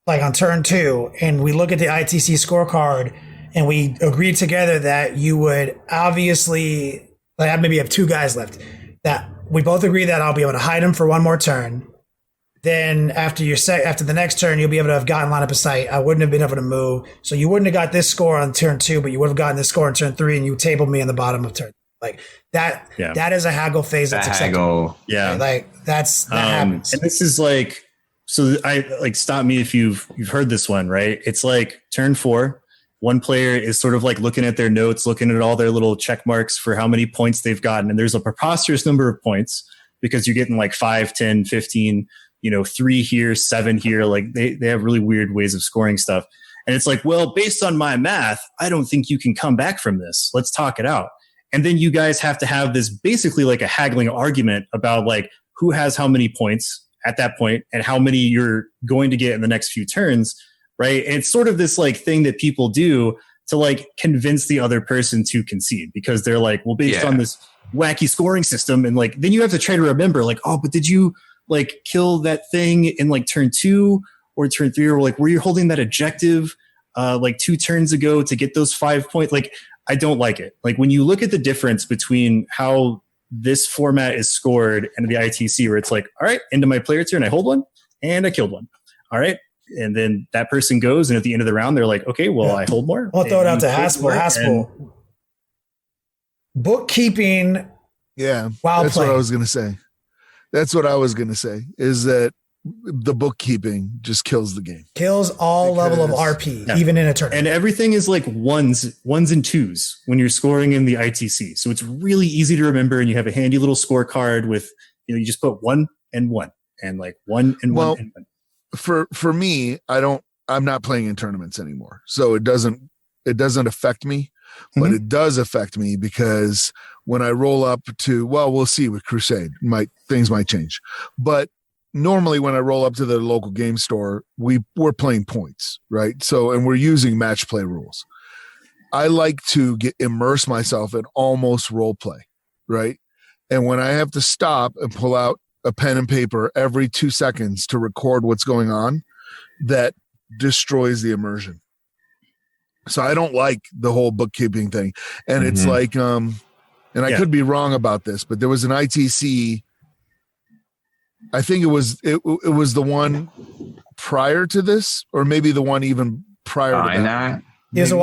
Speaker 3: Like on turn 2, and we look at the ITC scorecard and we agreed together that you would obviously, like maybe have 2 guys left, that we both agree that I'll be able to hide him for one more turn. Then after the next turn, you'll be able to have gotten line up of sight. I wouldn't have been able to move. So you wouldn't have got this score on turn 2, but you would have gotten this score on turn 3, and you tabled me in the bottom of turn. Like that, that is a haggle phase that's acceptable.
Speaker 5: Yeah.
Speaker 3: Like that happens.
Speaker 5: And this is like, so I like stop me if you've heard this one, right? It's like turn 4. One player is sort of like looking at their notes, looking at all their little check marks for how many points they've gotten. And there's a preposterous number of points because you're getting like 5, 10, 15, 3 here, 7 here. Like they have really weird ways of scoring stuff. And it's like, well, based on my math, I don't think you can come back from this. Let's talk it out. And then you guys have to have this basically like a haggling argument about like who has how many points at that point and how many you're going to get in the next few turns, right? And it's sort of this like thing that people do to like convince the other person to concede because they're like, well, based on this wacky scoring system, and like then you have to try to remember like, oh, but did you like kill that thing in like turn 2 or turn 3, or like were you holding that objective like 2 turns ago to get those 5 points? Like, I don't like it. Like when you look at the difference between how this format is scored and the ITC, where it's like, all right, into my player turn, I hold one and I killed one. All right. And then that person goes, and at the end of the round, they're like, okay, well, I hold more.
Speaker 3: I'll throw it out to Haspil. Bookkeeping.
Speaker 4: Yeah.
Speaker 3: Wow.
Speaker 4: That's what I was going to say. That's what I was going to say, is that the bookkeeping just kills the game.
Speaker 3: Kills all level of RP, even in a tournament.
Speaker 5: And everything is like ones and twos when you're scoring in the ITC. So it's really easy to remember, and you have a handy little scorecard with, you just put 1 and 1 and like 1 and 1 and 1.
Speaker 4: For me, I'm not playing in tournaments anymore. So it doesn't affect me, but it does affect me because when I roll up to, we'll see with Crusade, things might change. But normally when I roll up to the local game store, we're playing points, right? So, and we're using match play rules. I like to immerse myself in almost role play, right? And when I have to stop and pull out a pen and paper every 2 seconds to record what's going on, that destroys the immersion. So I don't like the whole bookkeeping thing. And it's like, and I could be wrong about this, but there was an ITC, I think it was the one prior to this, or maybe the one even prior to that.
Speaker 3: It was a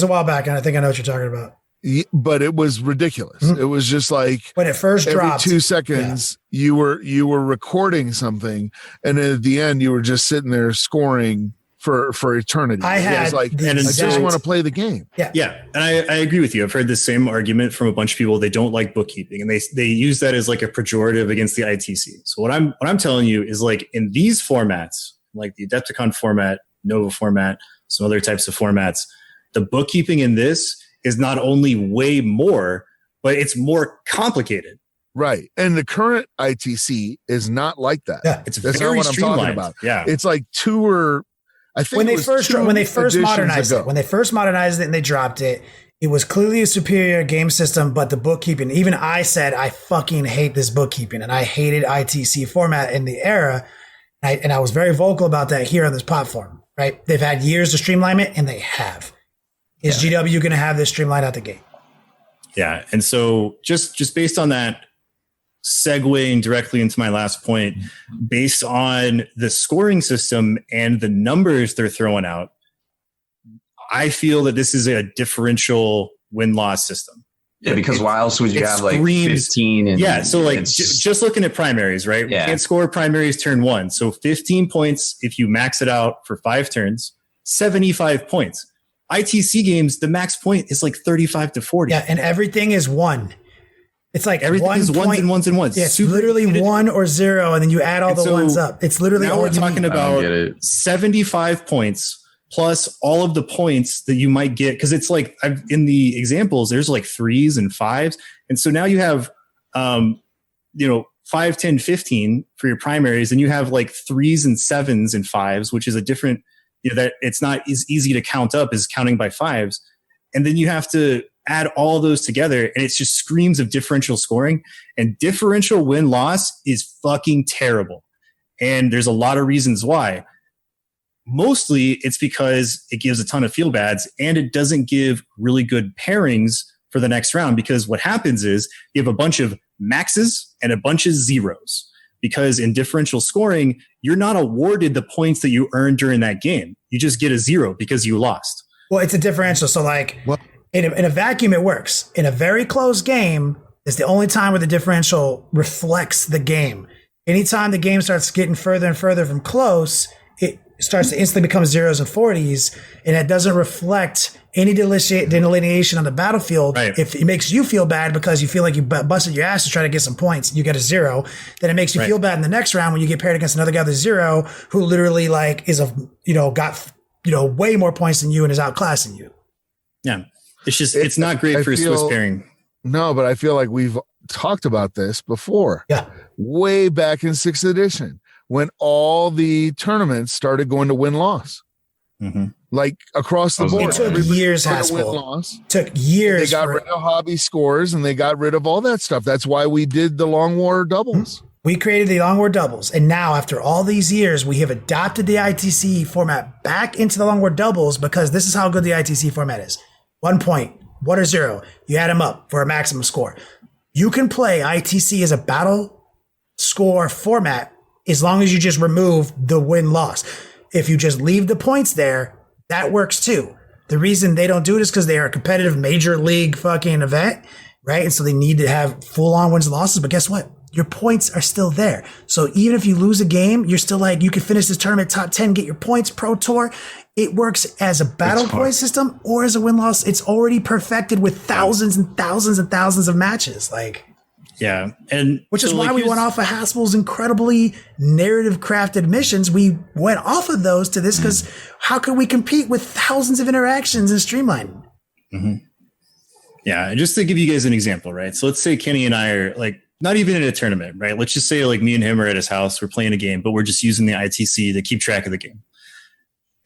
Speaker 3: while back, and I think I know what you're talking about.
Speaker 4: Yeah, but it was ridiculous. It was just like
Speaker 3: when it first dropped,
Speaker 4: every 2 seconds you were recording something, and at the end you were just sitting there scoring for eternity. I just want to play the game.
Speaker 5: Yeah, and I agree with you. I've heard the same argument from a bunch of people. They don't like bookkeeping, and they use that as like a pejorative against the ITC. So what I'm telling you is, like, in these formats, like the Adepticon format, Nova format, some other types of formats, the bookkeeping in this is not only way more, but it's more complicated.
Speaker 4: Right. And the current ITC is not like that.
Speaker 3: Yeah,
Speaker 5: that's
Speaker 4: not what I'm talking about.
Speaker 5: Yeah.
Speaker 4: It's like I think
Speaker 3: when they first modernized it and they dropped it, it was clearly a superior game system, but the bookkeeping, even I said, I fucking hate this bookkeeping, and I hated ITC format in the era. And I was very vocal about that here on this platform, right? They've had years to streamline it, and they have. Is GW going to have this streamlined out the gate?
Speaker 5: Yeah. And so just based on that, segueing directly into my last point, based on the scoring system and the numbers they're throwing out, I feel that this is a differential win-loss system.
Speaker 2: Yeah, because why else would you have like 15? And
Speaker 5: so like just looking at primaries, right?
Speaker 2: Yeah.
Speaker 5: We can't score primaries turn 1. So 15 points if you max it out for 5 turns, 75 points. ITC games, the max point is like 35 to 40.
Speaker 3: Yeah, and everything is 1. It's like
Speaker 5: everything is ones and ones and ones.
Speaker 3: Yeah, it's literally 1 or 0, and then you add all the ones up. It's literally
Speaker 5: now we're talking about 75 points plus all of the points that you might get, because it's like in the examples there's like 3s and 5s, and so now you have 5, 10, 15 for your primaries, and you have like 3s and 7s and 5s, which is a different, that it's not as easy to count up as counting by 5s, and then you have to add all those together, and it just screams of differential scoring. And differential win-loss is fucking terrible, and there's a lot of reasons why. Mostly it's because it gives a ton of feel bads, and it doesn't give really good pairings for the next round, because what happens is you have a bunch of maxes and a bunch of zeros, because in differential scoring you're not awarded the points that you earned during that game. You just get a 0 because you lost.
Speaker 3: Well, it's a differential. So like in a vacuum, it works. In a very close game, it's the only time where the differential reflects the game. Anytime the game starts getting further and further from close, it starts to instantly become 0s and 40s, and it doesn't reflect any delineation on the battlefield.
Speaker 5: Right.
Speaker 3: If it makes you feel bad because you feel like you busted your ass to try to get some points, you get a 0, then it makes you feel bad in the next round when you get paired against another guy with a 0 who literally like got way more points than you and is outclassing you.
Speaker 5: Yeah. It's just, it's not great for a Swiss pairing.
Speaker 4: No, but I feel like we've talked about this before.
Speaker 3: Yeah.
Speaker 4: Way back in 6th edition, when all the tournaments started going to win-loss.
Speaker 5: Mm-hmm.
Speaker 4: Like across the board.
Speaker 3: It took years, Haspil. Took years.
Speaker 4: They got rid of hobby scores, and they got rid of all that stuff. That's why we did the Long War doubles.
Speaker 3: we created the Long War doubles. And now, after all these years, we have adopted the ITC format back into the Long War doubles because this is how good the ITC format is. 1 point, 1 or 0. You add them up for a maximum score. You can play ITC as a battle score format as long as you just remove the win-loss. If you just leave the points there, that works too. The reason they don't do it is because they are a competitive major league fucking event, right? And so they need to have full-on wins and losses. But guess what? Your points are still there. So even if you lose a game, you're still like, you can finish this tournament top 10, get your points, Pro Tour. It works as a battle point system or as a win-loss. It's already perfected with thousands and thousands and thousands of matches. Like,
Speaker 5: yeah. And
Speaker 3: which is why we went off of Haspil's incredibly narrative crafted missions. We went off of those to this because how could we compete with thousands of interactions and streamlining?
Speaker 5: Mm-hmm. Yeah. And just to give you guys an example, right? So let's say Kenny and I are like, not even in a tournament, right? Let's just say like me and him are at his house. We're playing a game, but we're just using the ITC to keep track of the game.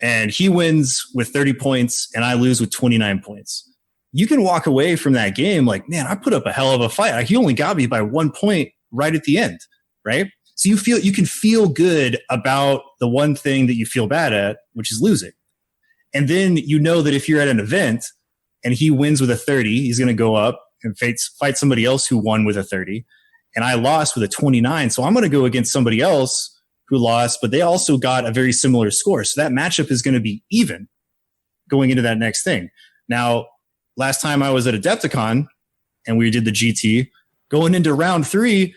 Speaker 5: And he wins with 30 points and I lose with 29 points. You can walk away from that game like, man, I put up a hell of a fight. He only got me by 1 point right at the end, right? So you can feel good about the one thing that you feel bad at, which is losing. And then you know that if you're at an event and he wins with a 30, he's going to go up and fight somebody else who won with a 30. And I lost with a 29. So I'm going to go against somebody else who lost, but they also got a very similar score. So that matchup is going to be even going into that next thing. Now, last time I was at Adepticon and we did the GT, going into round 3,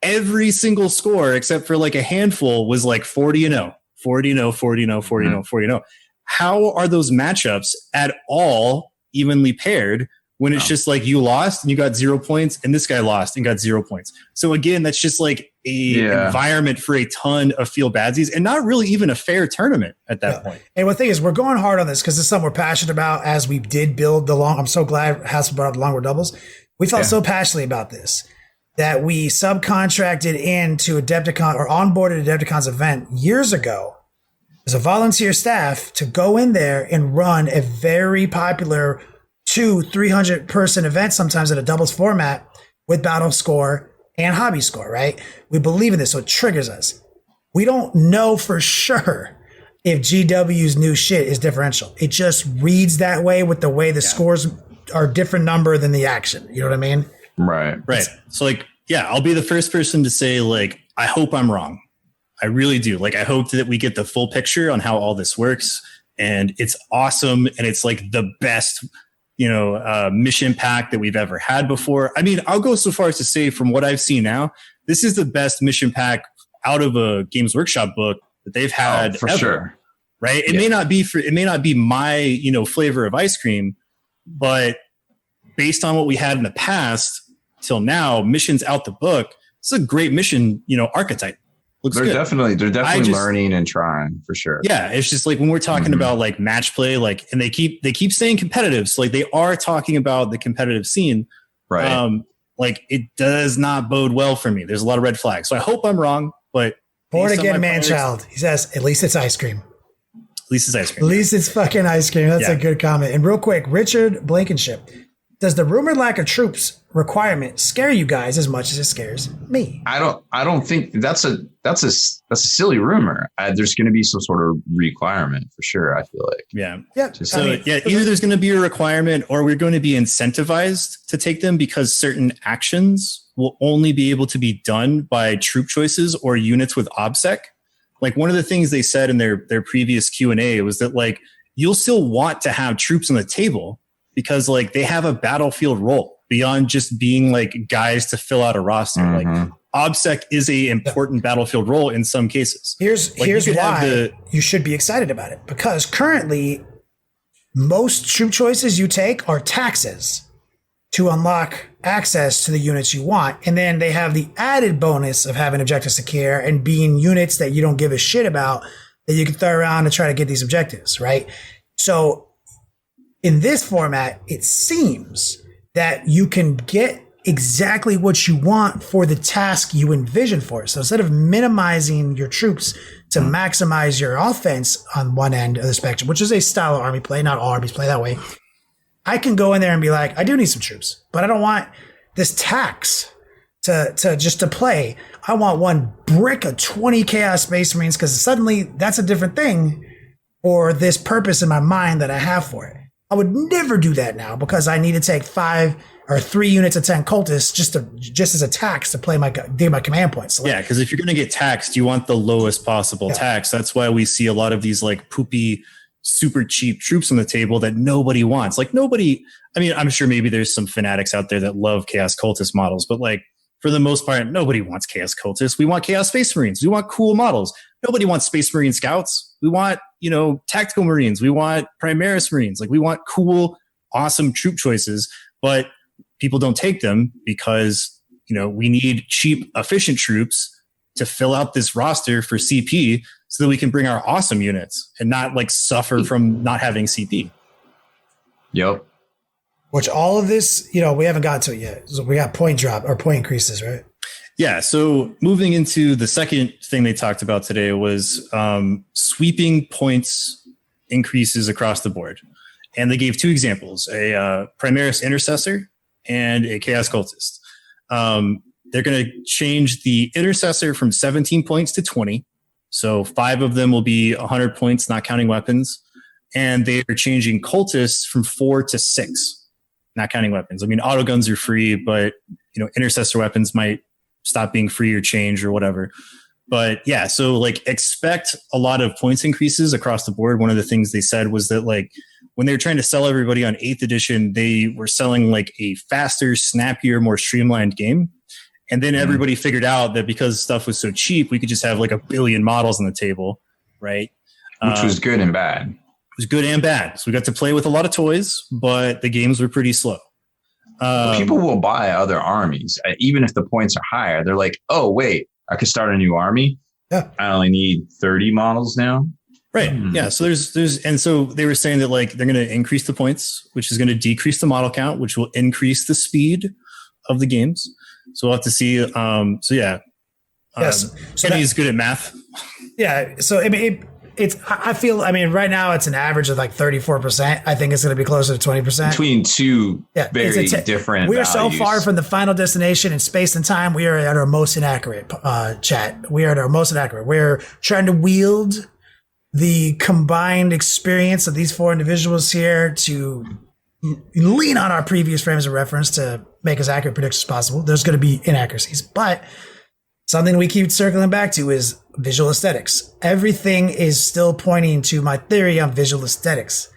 Speaker 5: every single score except for like a handful was like 40-0, 40-0, 40-0, 40-0, 40-0. How are those matchups at all evenly paired when it's just like you lost and you got 0 points and this guy lost and got 0 points? So again, that's just like a environment for a ton of feel badsies and not really even a fair tournament at that point.
Speaker 3: And the thing is, we're going hard on this because it's something we're passionate about as we did build I'm so glad Haspil brought up the Long War doubles. We felt so passionately about this that we subcontracted into Adepticon or onboarded Adepticon's event years ago as a volunteer staff to go in there and run a very popular 200-300 person event, sometimes in a doubles format with battle score and hobby score, right? We believe in this, so it triggers us. We don't know for sure if GW's new shit is differential. It just reads that way with the way the scores are different number than the action. You know what I mean?
Speaker 2: Right.
Speaker 5: So like, yeah, I'll be the first person to say like, I hope I'm wrong. I really do. Like, I hope that we get the full picture on how all this works and it's awesome. And it's like the best, mission pack that we've ever had before. I mean, I'll go so far as to say from what I've seen now, this is the best mission pack out of a Games Workshop book that they've had
Speaker 2: for
Speaker 5: ever,
Speaker 2: sure.
Speaker 5: Right. It may not be my, flavor of ice cream, but based on what we had in the past till now, missions out the book, it's a great mission, archetype. They're
Speaker 2: definitely learning and trying for sure.
Speaker 5: Yeah, it's just like when we're talking about like match play, like, and they keep saying competitive, so like they are talking about the competitive scene,
Speaker 2: right?
Speaker 5: Like it does not bode well for me. There's a lot of red flags, so I hope I'm wrong. But
Speaker 3: born again man child, he says, at least it's ice cream.
Speaker 5: At least it's ice cream.
Speaker 3: At least it's fucking ice cream. That's a good comment. And real quick, Richard Blankenship. Does the rumored lack of troops requirement scare you guys as much as it scares me? I
Speaker 2: don't think that's a silly rumor. There's going to be some sort of requirement for sure. I feel like.
Speaker 5: Yeah. Either there's going to be a requirement or we're going to be incentivized to take them because certain actions will only be able to be done by troop choices or units with OBSEC. Like one of the things they said in their previous Q&A was that like you'll still want to have troops on the table because like they have a battlefield role beyond just being like guys to fill out a roster. Like OBSEC is a important battlefield role in some cases.
Speaker 3: Here's why you should be excited about it, because currently most troop choices you take are taxes to unlock access to the units you want. And then they have the added bonus of having objectives secure and being units that you don't give a shit about that you can throw around to try to get these objectives, right? So in this format, it seems that you can get exactly what you want for the task you envision for it. So instead of minimizing your troops to maximize your offense on one end of the spectrum, which is a style of army play, not all armies play that way, I can go in there and be like, I do need some troops, but I don't want this tax to play. I want one brick of 20 Chaos Space Marines because suddenly that's a different thing for this purpose in my mind that I have for it. I would never do that now because I need to take 5 or 3 units of 10 cultists just as a tax to play my command points. So
Speaker 5: yeah, because if you're going to get taxed, you want the lowest possible tax. That's why we see a lot of these like poopy, super cheap troops on the table that nobody wants. Like nobody, I mean, I'm sure maybe there's some fanatics out there that love Chaos Cultist models, but like for the most part, nobody wants Chaos Cultists. We want Chaos Space Marines. We want cool models. Nobody wants Space Marine Scouts. We want, Tactical Marines. We want Primaris Marines. Like we want cool, awesome troop choices, but people don't take them because, we need cheap, efficient troops to fill out this roster for CP so that we can bring our awesome units and not like suffer from not having CP.
Speaker 2: Yep.
Speaker 3: Which all of this, we haven't gotten to it yet. So we got point drop or point increases, right?
Speaker 5: Yeah. So moving into the second thing they talked about today was sweeping points increases across the board. And they gave 2 examples, a Primaris Intercessor and a Chaos Cultist. They're going to change the Intercessor from 17 points to 20. So 5 of them will be 100 points, not counting weapons. And they are changing Cultists from 4 to 6. Not counting weapons. I mean, autoguns are free, but intercessor weapons might stop being free or change or whatever. But yeah, so like expect a lot of points increases across the board. One of the things they said was that like when they were trying to sell everybody on 8th edition, they were selling like a faster, snappier, more streamlined game. And then everybody figured out that because stuff was so cheap, we could just have like a billion models on the table, right?
Speaker 2: Which was good and bad.
Speaker 5: It was good and bad. So we got to play with a lot of toys, but the games were pretty slow.
Speaker 2: People will buy other armies, even if the points are higher. They're like, oh, wait, I could start a new army.
Speaker 3: Yeah.
Speaker 2: I only need 30 models now.
Speaker 5: Right. Yeah. So and so they were saying that like they're going to increase the points, which is going to decrease the model count, which will increase the speed of the games. So we'll have to see.
Speaker 3: Yes. So
Speaker 5: Kenny's good at math.
Speaker 3: Yeah. So I mean, right now it's an average of like 34%. I think it's going to be closer to 20%.
Speaker 2: Between two very different
Speaker 3: We are
Speaker 2: values.
Speaker 3: so far from the final destination in space and time. We are at our most inaccurate chat. We are at our most inaccurate. We're trying to wield the combined experience of these 4 individuals here to lean on our previous frames of reference to make as accurate predictions as possible. There's going to be inaccuracies, but something we keep circling back to is visual aesthetics. Everything is still pointing to my theory on visual aesthetics.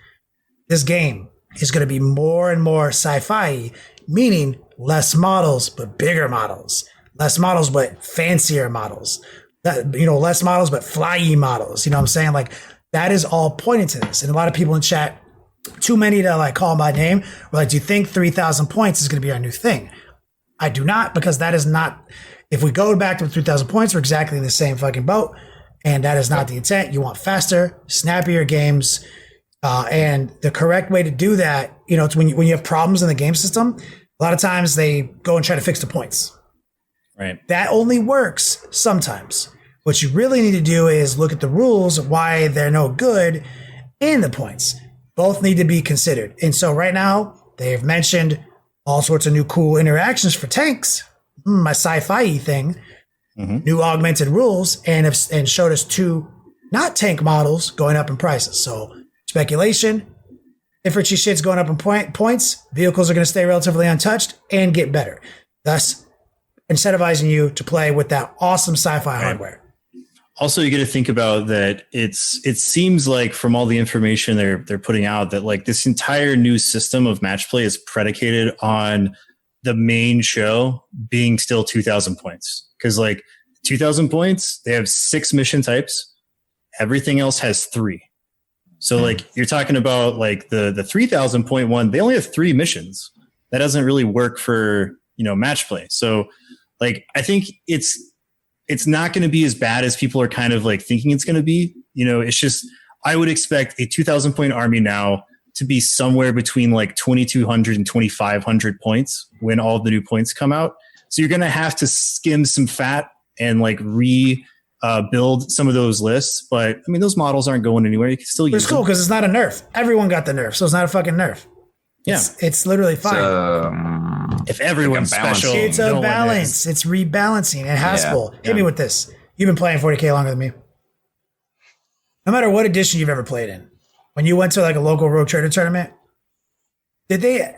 Speaker 3: This game is going to be more and more sci-fi, meaning less models, but bigger models. Less models, but fancier models. Less models, but flyy models. You know what I'm saying? Like, that is all pointing to this. And a lot of people in chat, too many to like call my name, were like, do you think 3,000 points is going to be our new thing? I do not, because that is not... If we go back to 3,000 points, we're exactly in the same fucking boat. And that is not the intent. You want faster, snappier games. And the correct way to do that, it's when you have problems in the game system, a lot of times they go and try to fix the points.
Speaker 5: Right.
Speaker 3: That only works sometimes. What you really need to do is look at the rules, why they're no good, and the points. Both need to be considered. And so right now, they've mentioned all sorts of new cool interactions for tanks. My sci-fi thing, new augmented rules, and showed us 2 not tank models going up in prices. So speculation, infantry shit's going up in points, vehicles are going to stay relatively untouched and get better, thus incentivizing you to play with that awesome sci-fi hardware.
Speaker 5: Also, you got to think about that. It seems like from all the information they're putting out that like this entire new system of match play is predicated on the main show being still 2,000 points. Because like 2,000 points, they have 6 mission types. Everything else has 3. So like you're talking about like the 3,000 point one, they only have 3 missions. That doesn't really work for, match play. So like, I think it's not going to be as bad as people are kind of like thinking it's going to be. It's just, I would expect a 2,000 point army now to be somewhere between like 2,200 and 2,500 points when all the new points come out. So you're going to have to skim some fat and like build some of those lists. But I mean, those models aren't going anywhere. You can still use them.
Speaker 3: It's cool because it's not a nerf. Everyone got the nerf, so it's not a fucking nerf.
Speaker 5: Yeah.
Speaker 3: It's literally fine.
Speaker 5: if everyone's
Speaker 2: like
Speaker 5: special,
Speaker 3: it's a balance. It's rebalancing. And Haspil, hit me with this. You've been playing 40k longer than me. No matter what edition you've ever played in, when you went to like a local Rogue Trader tournament,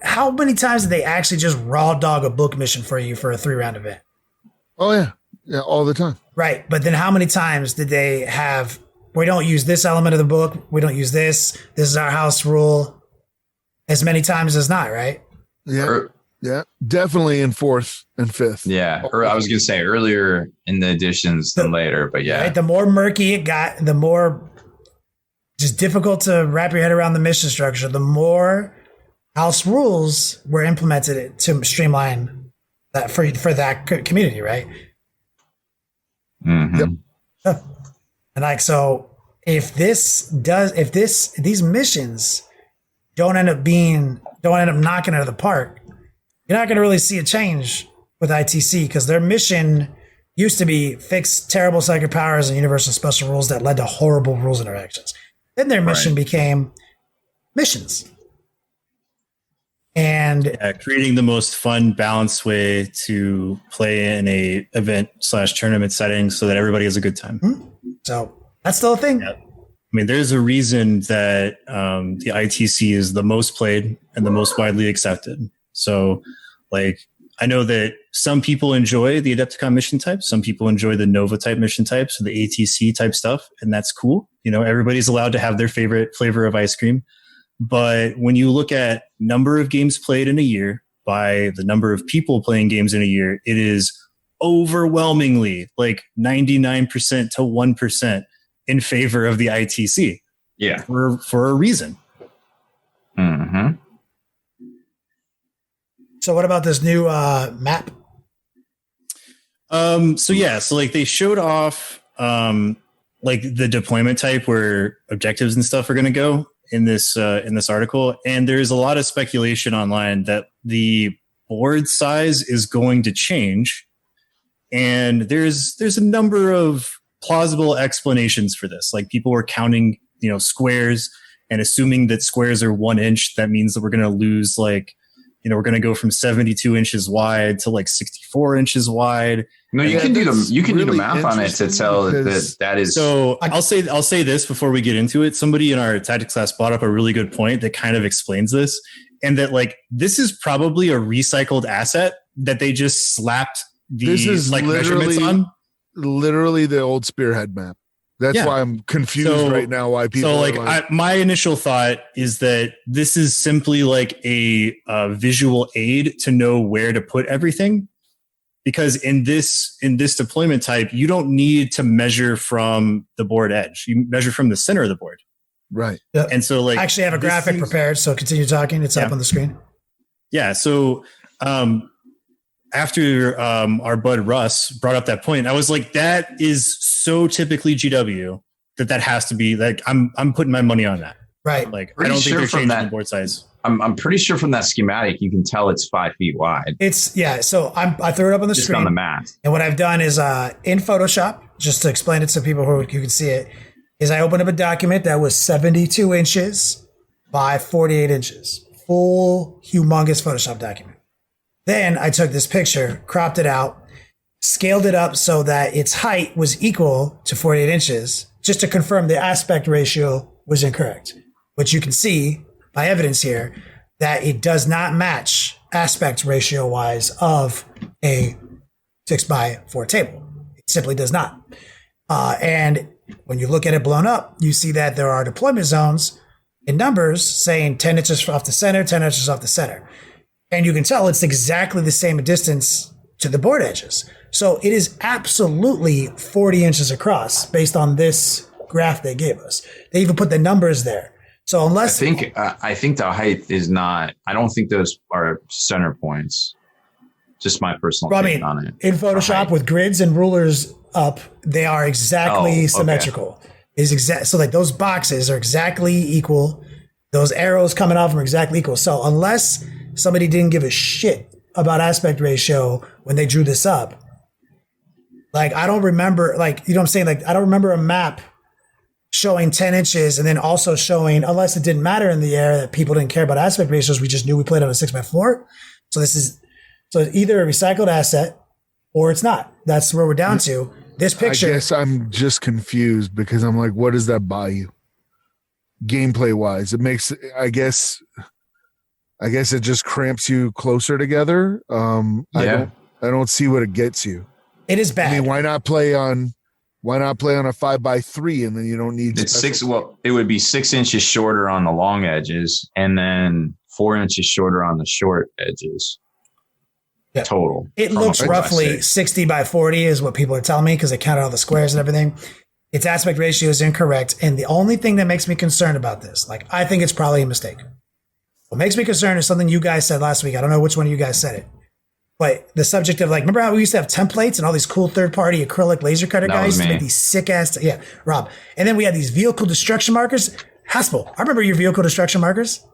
Speaker 3: how many times did they actually just raw dog a book mission for you for a 3-round event?
Speaker 4: Oh yeah. Yeah, all the time.
Speaker 3: Right. But then how many times did they have, we don't use this element of the book, we don't use this is our house rule, as many times as not, right?
Speaker 4: Yeah. Yeah. Definitely in 4th and 5th.
Speaker 2: Yeah. Or I was going to say earlier in the editions than later, but yeah.
Speaker 3: Right? The more murky it got, the more just difficult to wrap your head around the mission structure, the more house rules were implemented to streamline that for that community, right?
Speaker 2: Mm-hmm.
Speaker 3: Yep. And like, so if these missions don't end up knocking it out of the park, you're not going to really see a change with ITC, because their mission used to be fix terrible psychic powers and universal special rules that led to horrible rules interactions. Then their mission became missions. And
Speaker 5: creating the most fun, balanced way to play in a event/tournament setting so that everybody has a good time.
Speaker 3: So that's still a thing.
Speaker 5: Yeah. I mean, there's a reason that the ITC is the most played and the most widely accepted. So, like, I know that some people enjoy the Adepticon mission type. Some people enjoy the Nova type mission types, or the ATC type stuff, and that's cool. You know, everybody's allowed to have their favorite flavor of ice cream. But when you look at number of games played in a year by the number of people playing games in a year, it is overwhelmingly like 99% to 1% in favor of the ITC.
Speaker 2: Yeah.
Speaker 5: For a reason.
Speaker 2: Mm-hmm.
Speaker 3: So what about this new map?
Speaker 5: So like they showed off like the deployment type where objectives and stuff are going to go in this article, and there's a lot of speculation online that the board size is going to change, and there's a number of plausible explanations for this. Like, people were counting squares and assuming that squares are 1 inch. That means that we're going to lose we're going to go from 72 inches wide to like 64 inches wide.
Speaker 2: No, you can do the math on it to tell that is.
Speaker 5: So I'll say this before we get into it. Somebody in our tactics class brought up a really good point that kind of explains this, and that like this is probably a recycled asset that they just slapped measurements on.
Speaker 4: Literally the old Spearhead map. That's why I'm confused right now. Why people? So
Speaker 5: my initial thought is that this is simply like a visual aid to know where to put everything. Because in this deployment type, you don't need to measure from the board edge. You measure from the center of the board.
Speaker 4: Right.
Speaker 3: Yep.
Speaker 5: And so I
Speaker 3: actually have a graphic prepared. So continue talking. It's up on the screen.
Speaker 5: Yeah. So after our bud Russ brought up that point, I was like, that is so typically GW that has to be like, I'm putting my money on that.
Speaker 3: Right.
Speaker 5: Like, I don't think they're changing the board size.
Speaker 2: I'm pretty sure from that schematic, you can tell it's 5 feet wide.
Speaker 3: So I threw it up on the screen.
Speaker 2: On the math.
Speaker 3: And what I've done is in Photoshop, just to explain it to people who can see it, is I opened up a document that was 72 inches by 48 inches. Full, humongous Photoshop document. Then I took this picture, cropped it out, scaled it up so that its height was equal to 48 inches, just to confirm the aspect ratio was incorrect. Which you can see by evidence here that it does not match aspect ratio wise of a 6x4 table. It simply does not. And when you look at it blown up, you see that there are deployment zones in numbers saying 10 inches off the center, 10 inches off the center. And you can tell it's exactly the same distance to the board edges. So it is absolutely 40 inches across based on this graph they gave us. They even put the numbers there. So unless
Speaker 2: I think the height is not. I don't think those are center points. Just my personal take on it.
Speaker 3: In Photoshop with grids and rulers up, they are exactly symmetrical. Okay. So like those boxes are exactly equal. Those arrows coming off them are exactly equal. So unless somebody didn't give a shit about aspect ratio when they drew this up, like I don't remember, like, you know what I'm saying? Like I don't remember a map showing 10 inches and then also showing, unless it didn't matter in the air that people didn't care about aspect ratios, we just knew we played on a 6x4. So this is So it's either a recycled asset or it's not. That's where we're down to. This picture.
Speaker 4: I guess I'm just confused because I'm like, what does that buy you? Gameplay wise, it makes, I guess it just cramps you closer together. I don't see what it gets you.
Speaker 3: It is bad.
Speaker 4: I mean, why not play on a 5x3 and then you don't need
Speaker 2: it's six. Well, it would be 6 inches shorter on the long edges and then 4 inches shorter on the short edges.
Speaker 3: Yeah.
Speaker 2: Total.
Speaker 3: It looks roughly 60 by 40 is what people are telling me because they counted all the squares and everything. Its aspect ratio is incorrect. And the only thing that makes me concerned about this, like, I think it's probably a mistake. What makes me concerned is something you guys said last week. I don't know which one of you guys said it. But the subject of, like, remember how we used to have templates and all these cool third-party acrylic laser cutter guys to make these sick-ass... Yeah, Rob. And then we had these vehicle destruction markers. Haspil, I remember your vehicle destruction markers.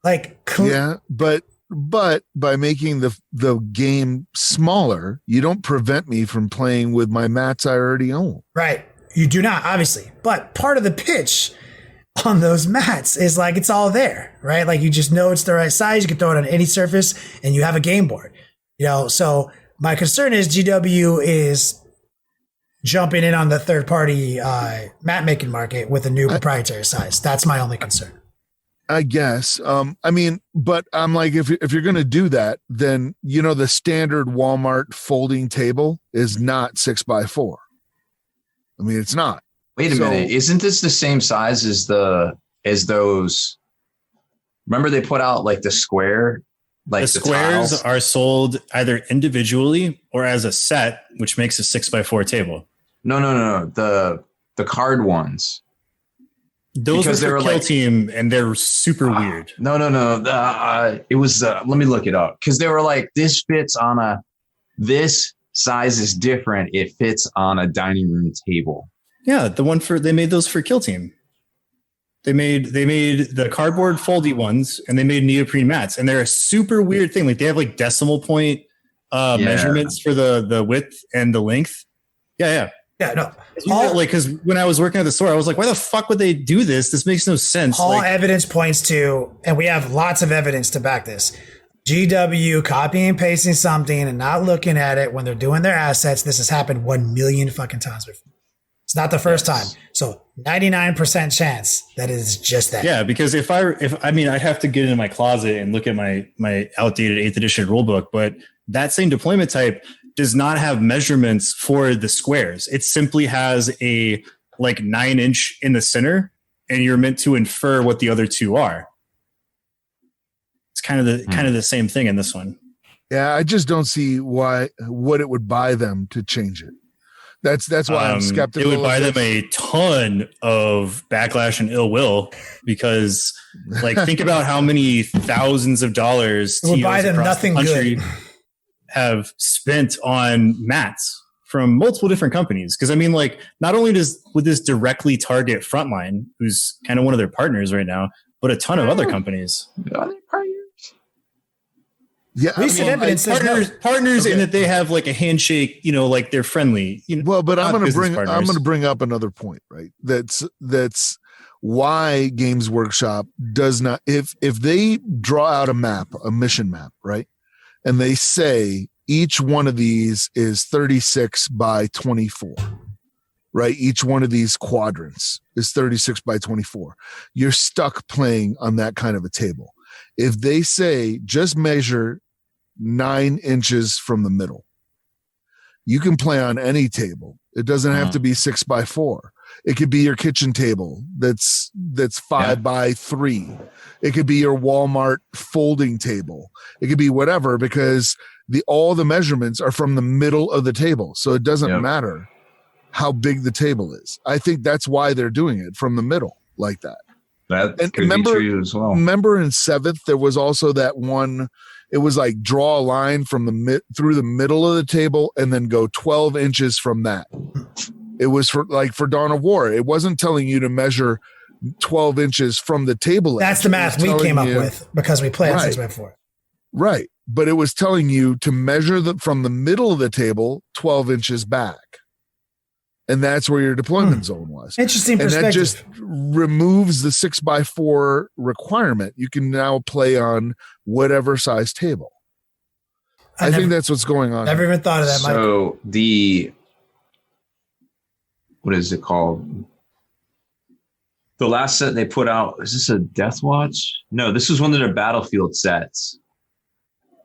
Speaker 3: Like...
Speaker 4: Yeah, but by making the game smaller, you don't prevent me from playing with my mats I already own.
Speaker 3: Right. You do not, obviously. But part of the pitch on those mats is, like, it's all there, right? Like, you just know it's the right size. You can throw it on any surface, and you have a game board. You know, so my concern is GW is jumping in on the third-party mat making market with a new proprietary size. That's my only concern.
Speaker 4: I guess. I mean, but I'm like, if you're going to do that, then, you know, the standard Walmart folding table is not 6x4. I mean, it's not.
Speaker 2: Wait a minute. Isn't this the same size as those? Remember they put out like the square? Like
Speaker 5: the squares tiles are sold either individually or as a set, which makes a 6x4 table.
Speaker 2: No. The card ones.
Speaker 5: Those because are for Kill Team, and they're super weird.
Speaker 2: No. It was. Let me look it up because they were like, this fits on this size is different. It fits on a dining room table.
Speaker 5: Yeah, they made those for Kill Team. They made the cardboard foldy ones, and they made neoprene mats, and they're a super weird thing. Like they have like decimal point measurements for the width and the length. Yeah.
Speaker 3: Yeah, no.
Speaker 5: Because when I was working at the store, I was like, why the fuck would they do this? This makes no sense.
Speaker 3: All evidence points to, and we have lots of evidence to back this, GW copying and pasting something and not looking at it when they're doing their assets. This has happened 1 million fucking times before. It's not the first time. So 99% chance that it is just that.
Speaker 5: Yeah, because if I'd have to get into my closet and look at my outdated 8th edition rulebook, but that same deployment type does not have measurements for the squares. It simply has a like 9-inch in the center, and you're meant to infer what the other two are. It's kind of the same thing in this one.
Speaker 4: Yeah, I just don't see what it would buy them to change it. That's why I'm skeptical.
Speaker 5: It would buy them a ton of backlash and ill will because, like, think about how many thousands of dollars
Speaker 3: it would buy them nothing good.
Speaker 5: Have spent on mats from multiple different companies. Because I mean, like, not only would this directly target Frontline, who's kind of one of their partners right now, but a ton of other companies.
Speaker 2: Are they partners?
Speaker 4: Yeah,
Speaker 5: partners in that they have like a handshake, you know, like they're friendly. You know,
Speaker 4: well, but I'm going to bring up another point, right? That's why Games Workshop does not, if they draw out a mission map, right? And they say each one of these is 36 by 24, right? Each one of these quadrants is 36 by 24. You're stuck playing on that kind of a table. If they say just measure 9 inches from the middle, you can play on any table. It doesn't have to be 6 by 4. It could be your kitchen table that's 5 by 3. It could be your Walmart folding table. It could be whatever, because all the measurements are from the middle of the table. So it doesn't matter how big the table is. I think that's why they're doing it from the middle like that.
Speaker 2: That could be true as well.
Speaker 4: Remember in 7th, there was also that one, it was like draw a line from through the middle of the table and then go 12 inches from that. It was for Dawn of War. It wasn't telling you to measure 12 inches from the table.
Speaker 3: That's the math we came up with because we played 6x4.
Speaker 4: Right. But it was telling you to measure from the middle of the table 12 inches back. And that's where your deployment zone was.
Speaker 3: Interesting perspective.
Speaker 4: And that just removes the 6x4 requirement. You can now play on whatever size table. I think that's what's going on.
Speaker 3: Never even thought of that, Mike.
Speaker 2: So what is it called? The last set they put out, is this a Death Watch? No, this was one of their Battlefield sets.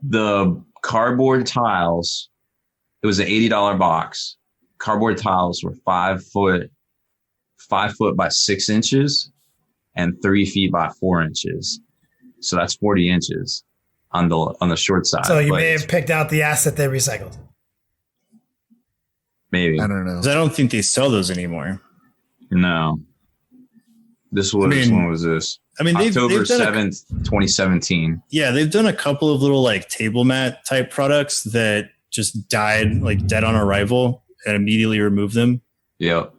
Speaker 2: The cardboard tiles, it was an $80 box. Cardboard tiles were 5 foot by 6 inches and 3 feet by 4 inches. So that's 40 inches on the short side.
Speaker 3: So you may have picked out the asset they recycled.
Speaker 2: Maybe.
Speaker 4: I don't know.
Speaker 5: I don't think they sell those anymore.
Speaker 2: No. When was this?
Speaker 5: I mean,
Speaker 2: October
Speaker 5: they've done
Speaker 2: 7th, 2017.
Speaker 5: Yeah, they've done a couple of little like table mat type products that just died like dead on arrival and immediately removed them.
Speaker 2: Yep.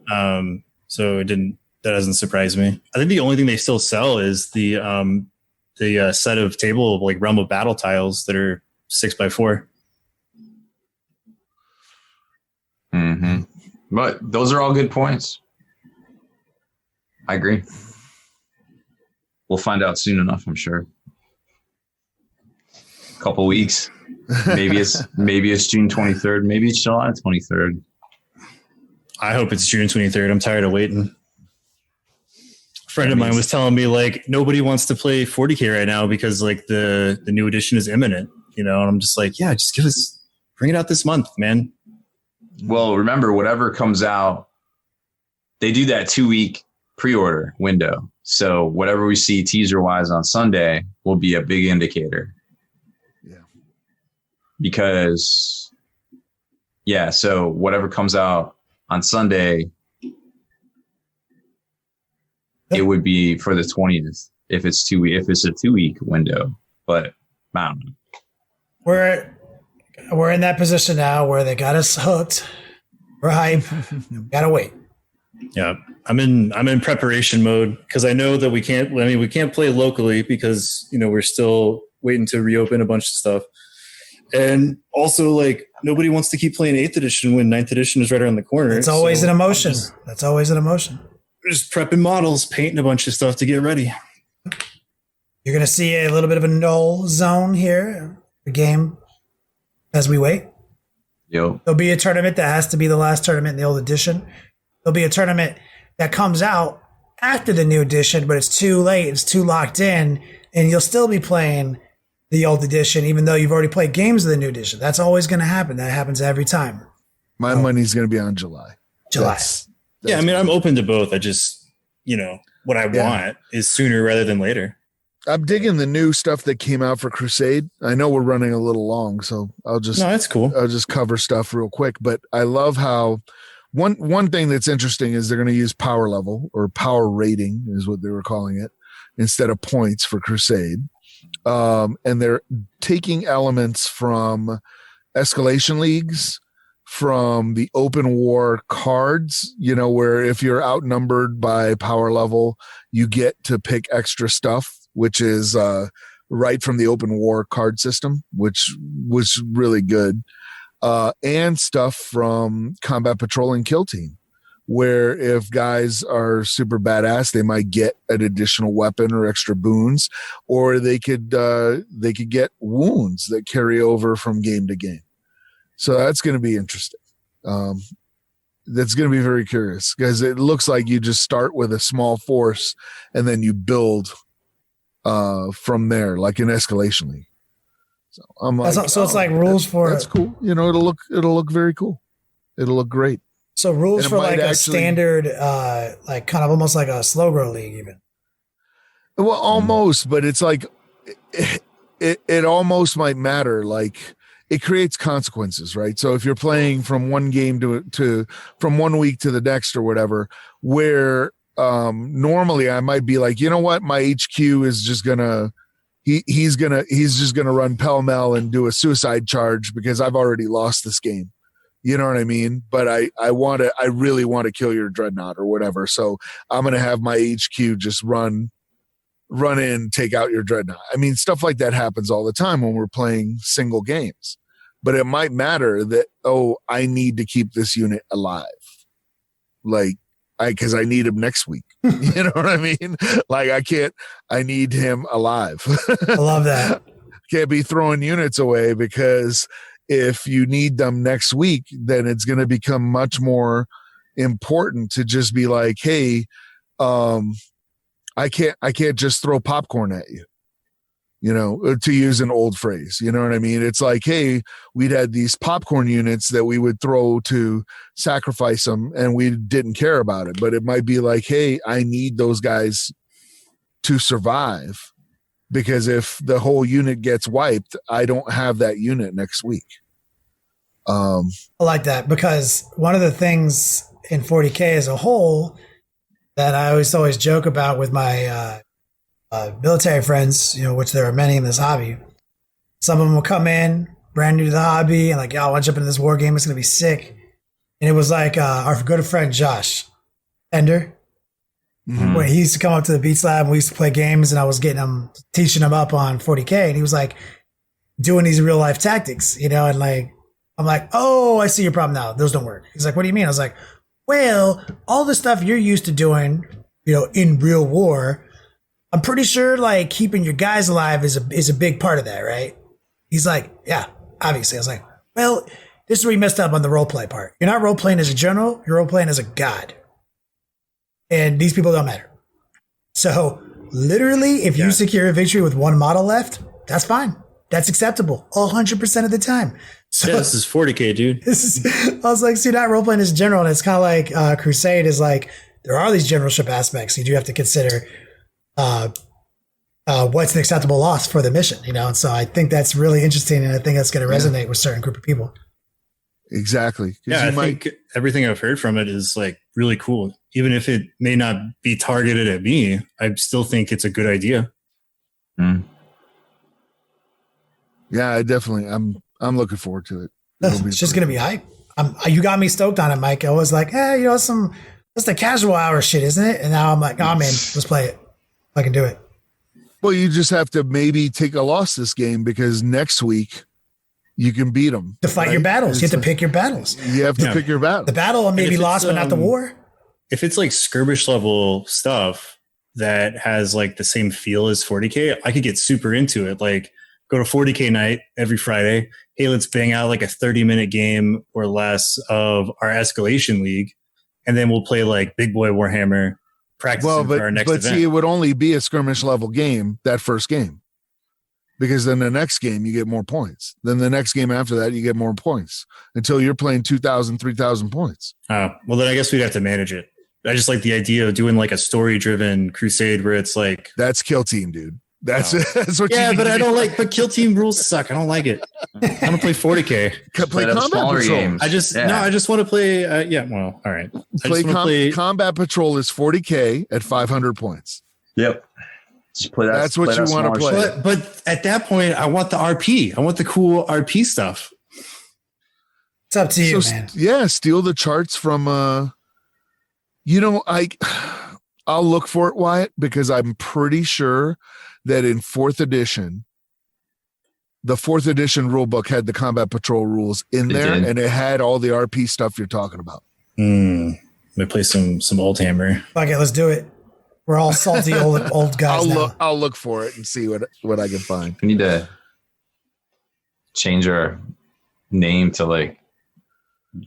Speaker 5: So that doesn't surprise me. I think the only thing they still sell is the set of table like Realm of Battle tiles that are 6x4.
Speaker 2: Mm-hmm. But those are all good points. I agree. We'll find out soon enough, I'm sure. Couple weeks. Maybe it's June 23rd. Maybe it's July 23rd.
Speaker 5: I hope it's June 23rd. I'm tired of waiting. A friend of mine was telling me like nobody wants to play 40k right now because like the new edition is imminent, and I'm just like, yeah, just bring it out this month, man.
Speaker 2: Well, remember, whatever comes out, they do that 2-week pre-order window. So whatever we see teaser-wise on Sunday will be a big indicator.
Speaker 4: Yeah.
Speaker 2: Because, so whatever comes out on Sunday, it would be for the 20th if it's a 2-week window. But I don't know.
Speaker 3: We're in that position now where they got us hooked. We're hype. Gotta wait.
Speaker 5: Yeah, I'm in preparation mode because I know that we can't play locally because we're still waiting to reopen a bunch of stuff, and also like nobody wants to keep playing 8th edition when 9th edition is right around the corner.
Speaker 3: It's always an emotion. That's always an emotion.
Speaker 5: Just prepping models, painting a bunch of stuff to get ready.
Speaker 3: You're gonna see a little bit of a null zone here. The game as we wait.
Speaker 2: Yo.
Speaker 3: There'll be a tournament that has to be the last tournament in the old edition. There'll be a tournament that comes out after the new edition, but it's too late. It's too locked in, and you'll still be playing the old edition, even though you've already played games of the new edition. That's always going to happen. That happens every time.
Speaker 4: My money's going to be on July.
Speaker 5: Yeah, I mean, I'm open to both. I just, what I want is sooner rather than later.
Speaker 4: I'm digging the new stuff that came out for Crusade. I know we're running a little long, so
Speaker 5: that's cool.
Speaker 4: I'll just cover stuff real quick. But I love how one thing that's interesting is they're going to use power level or power rating is what they were calling it instead of points for Crusade. And they're taking elements from escalation leagues, from the open war cards, where if you're outnumbered by power level, you get to pick extra stuff, which is right from the open war card system, which was really good. And stuff from Combat Patrol and Kill Team, where if guys are super badass, they might get an additional weapon or extra boons, or they could get wounds that carry over from game to game. So that's going to be interesting. That's going to be very curious because it looks like you just start with a small force and then you build from there, like an escalation league. So I'm like,
Speaker 3: it's like rules for
Speaker 4: that's cool. It'll look very cool. It'll look great.
Speaker 3: So rules for like a standard, like kind of almost like a slow grow league, even.
Speaker 4: Well, almost, but it's like it almost might matter. Like it creates consequences, right? So if you're playing from one game to from 1 week to the next or whatever, where normally I might be like, you know what, my HQ is just gonna. He's just gonna run pell-mell and do a suicide charge because I've already lost this game. You know what I mean? But I really want to kill your dreadnought or whatever. So I'm gonna have my HQ just run in, take out your dreadnought. I mean, stuff like that happens all the time when we're playing single games. But it might matter that, I need to keep this unit alive. Like because I need him next week. You know what I mean? Like I need him alive.
Speaker 3: I love that.
Speaker 4: can't be throwing units away, because if you need them next week, then it's going to become much more important to just be like, hey, I can't just throw popcorn at you, to use an old phrase. You know what I mean? It's like, hey, we'd had these popcorn units that we would throw to sacrifice them, and we didn't care about it. But it might be like, hey, I need those guys to survive, because if the whole unit gets wiped, I don't have that unit next week.
Speaker 3: I like that, because one of the things in 40K as a whole that I always joke about with my military friends, which there are many in this hobby. Some of them will come in brand new to the hobby and like, I want to jump into this war game. It's going to be sick. And it was like our good friend Josh Ender, when he used to come up to the Beats Lab and we used to play games, and I was teaching him up on 40K, and he was like doing these real life tactics, and like, I'm like, oh, I see your problem now. Those don't work. He's like, what do you mean? I was like, well, all the stuff you're used to doing, in real war, I'm pretty sure like keeping your guys alive is a big part of that, right? He's like, yeah, obviously. I was like, well, this is where you messed up on the role play part. You're not role playing as a general, you're role playing as a god. And these people don't matter. So literally, if you secure a victory with one model left, that's fine. That's acceptable 100% of the time. So
Speaker 5: this is 40K, dude.
Speaker 3: I was like, see, not role playing as a general. And it's kind of like Crusade is like, there are these generalship aspects. You do have to consider what's an acceptable loss for the mission, And so I think that's really interesting. And I think that's going to resonate with a certain group of people.
Speaker 4: Exactly.
Speaker 5: Yeah, I think everything I've heard from it is like really cool. Even if it may not be targeted at me, I still think it's a good idea.
Speaker 4: Yeah, I'm looking forward to it.
Speaker 3: It's just going to be hype. You got me stoked on it, Mike. I was like, that's the casual hour shit, isn't it? And now I'm like, oh man, let's play it. I can do it.
Speaker 4: Well, you just have to maybe take a loss this game, because next week you can beat them.
Speaker 3: To fight your battles. You have to pick your battles.
Speaker 4: You have to pick your battle.
Speaker 3: The battle may be lost, but not the war.
Speaker 5: If it's like skirmish level stuff that has like the same feel as 40K, I could get super into it. Like, go to 40K night every Friday. Hey, let's bang out like a 30-minute game or less of our escalation league. And then we'll play like Big Boy Warhammer, practicing for our next event.
Speaker 4: See, it would only be a skirmish level game that first game, because then the next game you get more points. Then the next game after that you get more points until you're playing 2,000, 3,000 points.
Speaker 5: Oh, well, then I guess we'd have to manage it. I just like the idea of doing like a story-driven Crusade where it's like...
Speaker 4: That's Kill Team, dude. That's what.
Speaker 5: Yeah, but I don't like. But Kill Team rules suck. I don't like it. I want to play 40K.
Speaker 4: Play Combat Patrol.
Speaker 2: Games.
Speaker 5: I just want to play. Well, all right.
Speaker 4: Play Combat Patrol is 40K at 500 points.
Speaker 2: Yep. Just play that.
Speaker 4: That's what you want to play.
Speaker 5: But at that point, I want the RP. I want the cool RP stuff.
Speaker 3: It's up to you, man.
Speaker 4: Yeah, steal the charts from. I'll look for it, Wyatt, because I'm pretty sure that in 4th edition, the 4th edition rulebook had the Combat Patrol rules in there, and it had all the RP stuff you're talking about.
Speaker 5: Let me play some old hammer.
Speaker 3: Okay, let's do it. We're all salty old guys now.
Speaker 4: I'll look for it and see what I can find.
Speaker 2: We need to change our name to like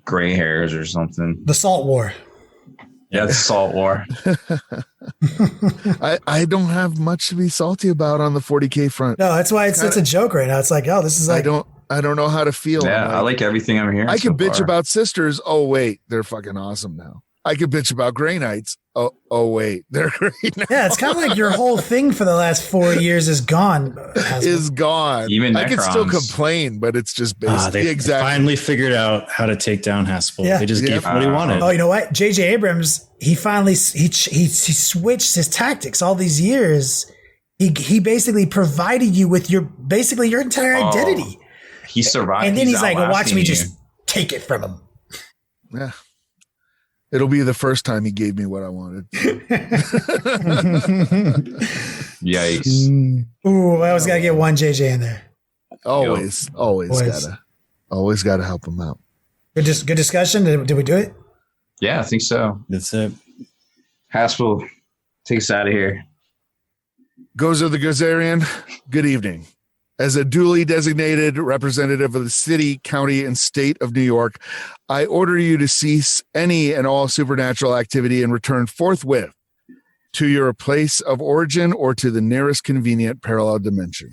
Speaker 2: Gray Hairs or something.
Speaker 3: The Salt War.
Speaker 2: Yeah, it's Salt War.
Speaker 4: I don't have much to be salty about on the 40K front.
Speaker 3: No, that's why it's a joke right now. It's like, oh, this is like...
Speaker 4: I don't know how to feel.
Speaker 2: Yeah, I like everything I'm hearing.
Speaker 4: I can bitch about Sisters. Oh, wait, they're fucking awesome now. I could bitch about Grey Knights. Oh wait, they're great now.
Speaker 3: Yeah, it's kind of like your whole thing for the last 4 years is gone.
Speaker 4: Is gone.
Speaker 2: Even
Speaker 4: I can still complain, but it's just basically
Speaker 5: they finally figured out how to take down Haspil. Yeah. They just gave him what he wanted.
Speaker 3: Oh, you know what? J.J. Abrams, he finally he switched his tactics all these years. He basically provided you with your entire identity.
Speaker 2: He survived,
Speaker 3: and then he's like, "Watch me just take it from him."
Speaker 4: Yeah. It'll be the first time he gave me what I wanted.
Speaker 2: Yikes.
Speaker 3: Ooh, I always got to get one JJ in there.
Speaker 4: Always gotta help him out.
Speaker 3: Good discussion. Did we do it?
Speaker 2: Yeah, I think so.
Speaker 5: That's it.
Speaker 2: Haspil, take us out of here.
Speaker 4: Gozer the Gozerian, good evening. As a duly designated representative of the city, county, and state of New York, I order you to cease any and all supernatural activity and return forthwith to your place of origin or to the nearest convenient parallel dimension.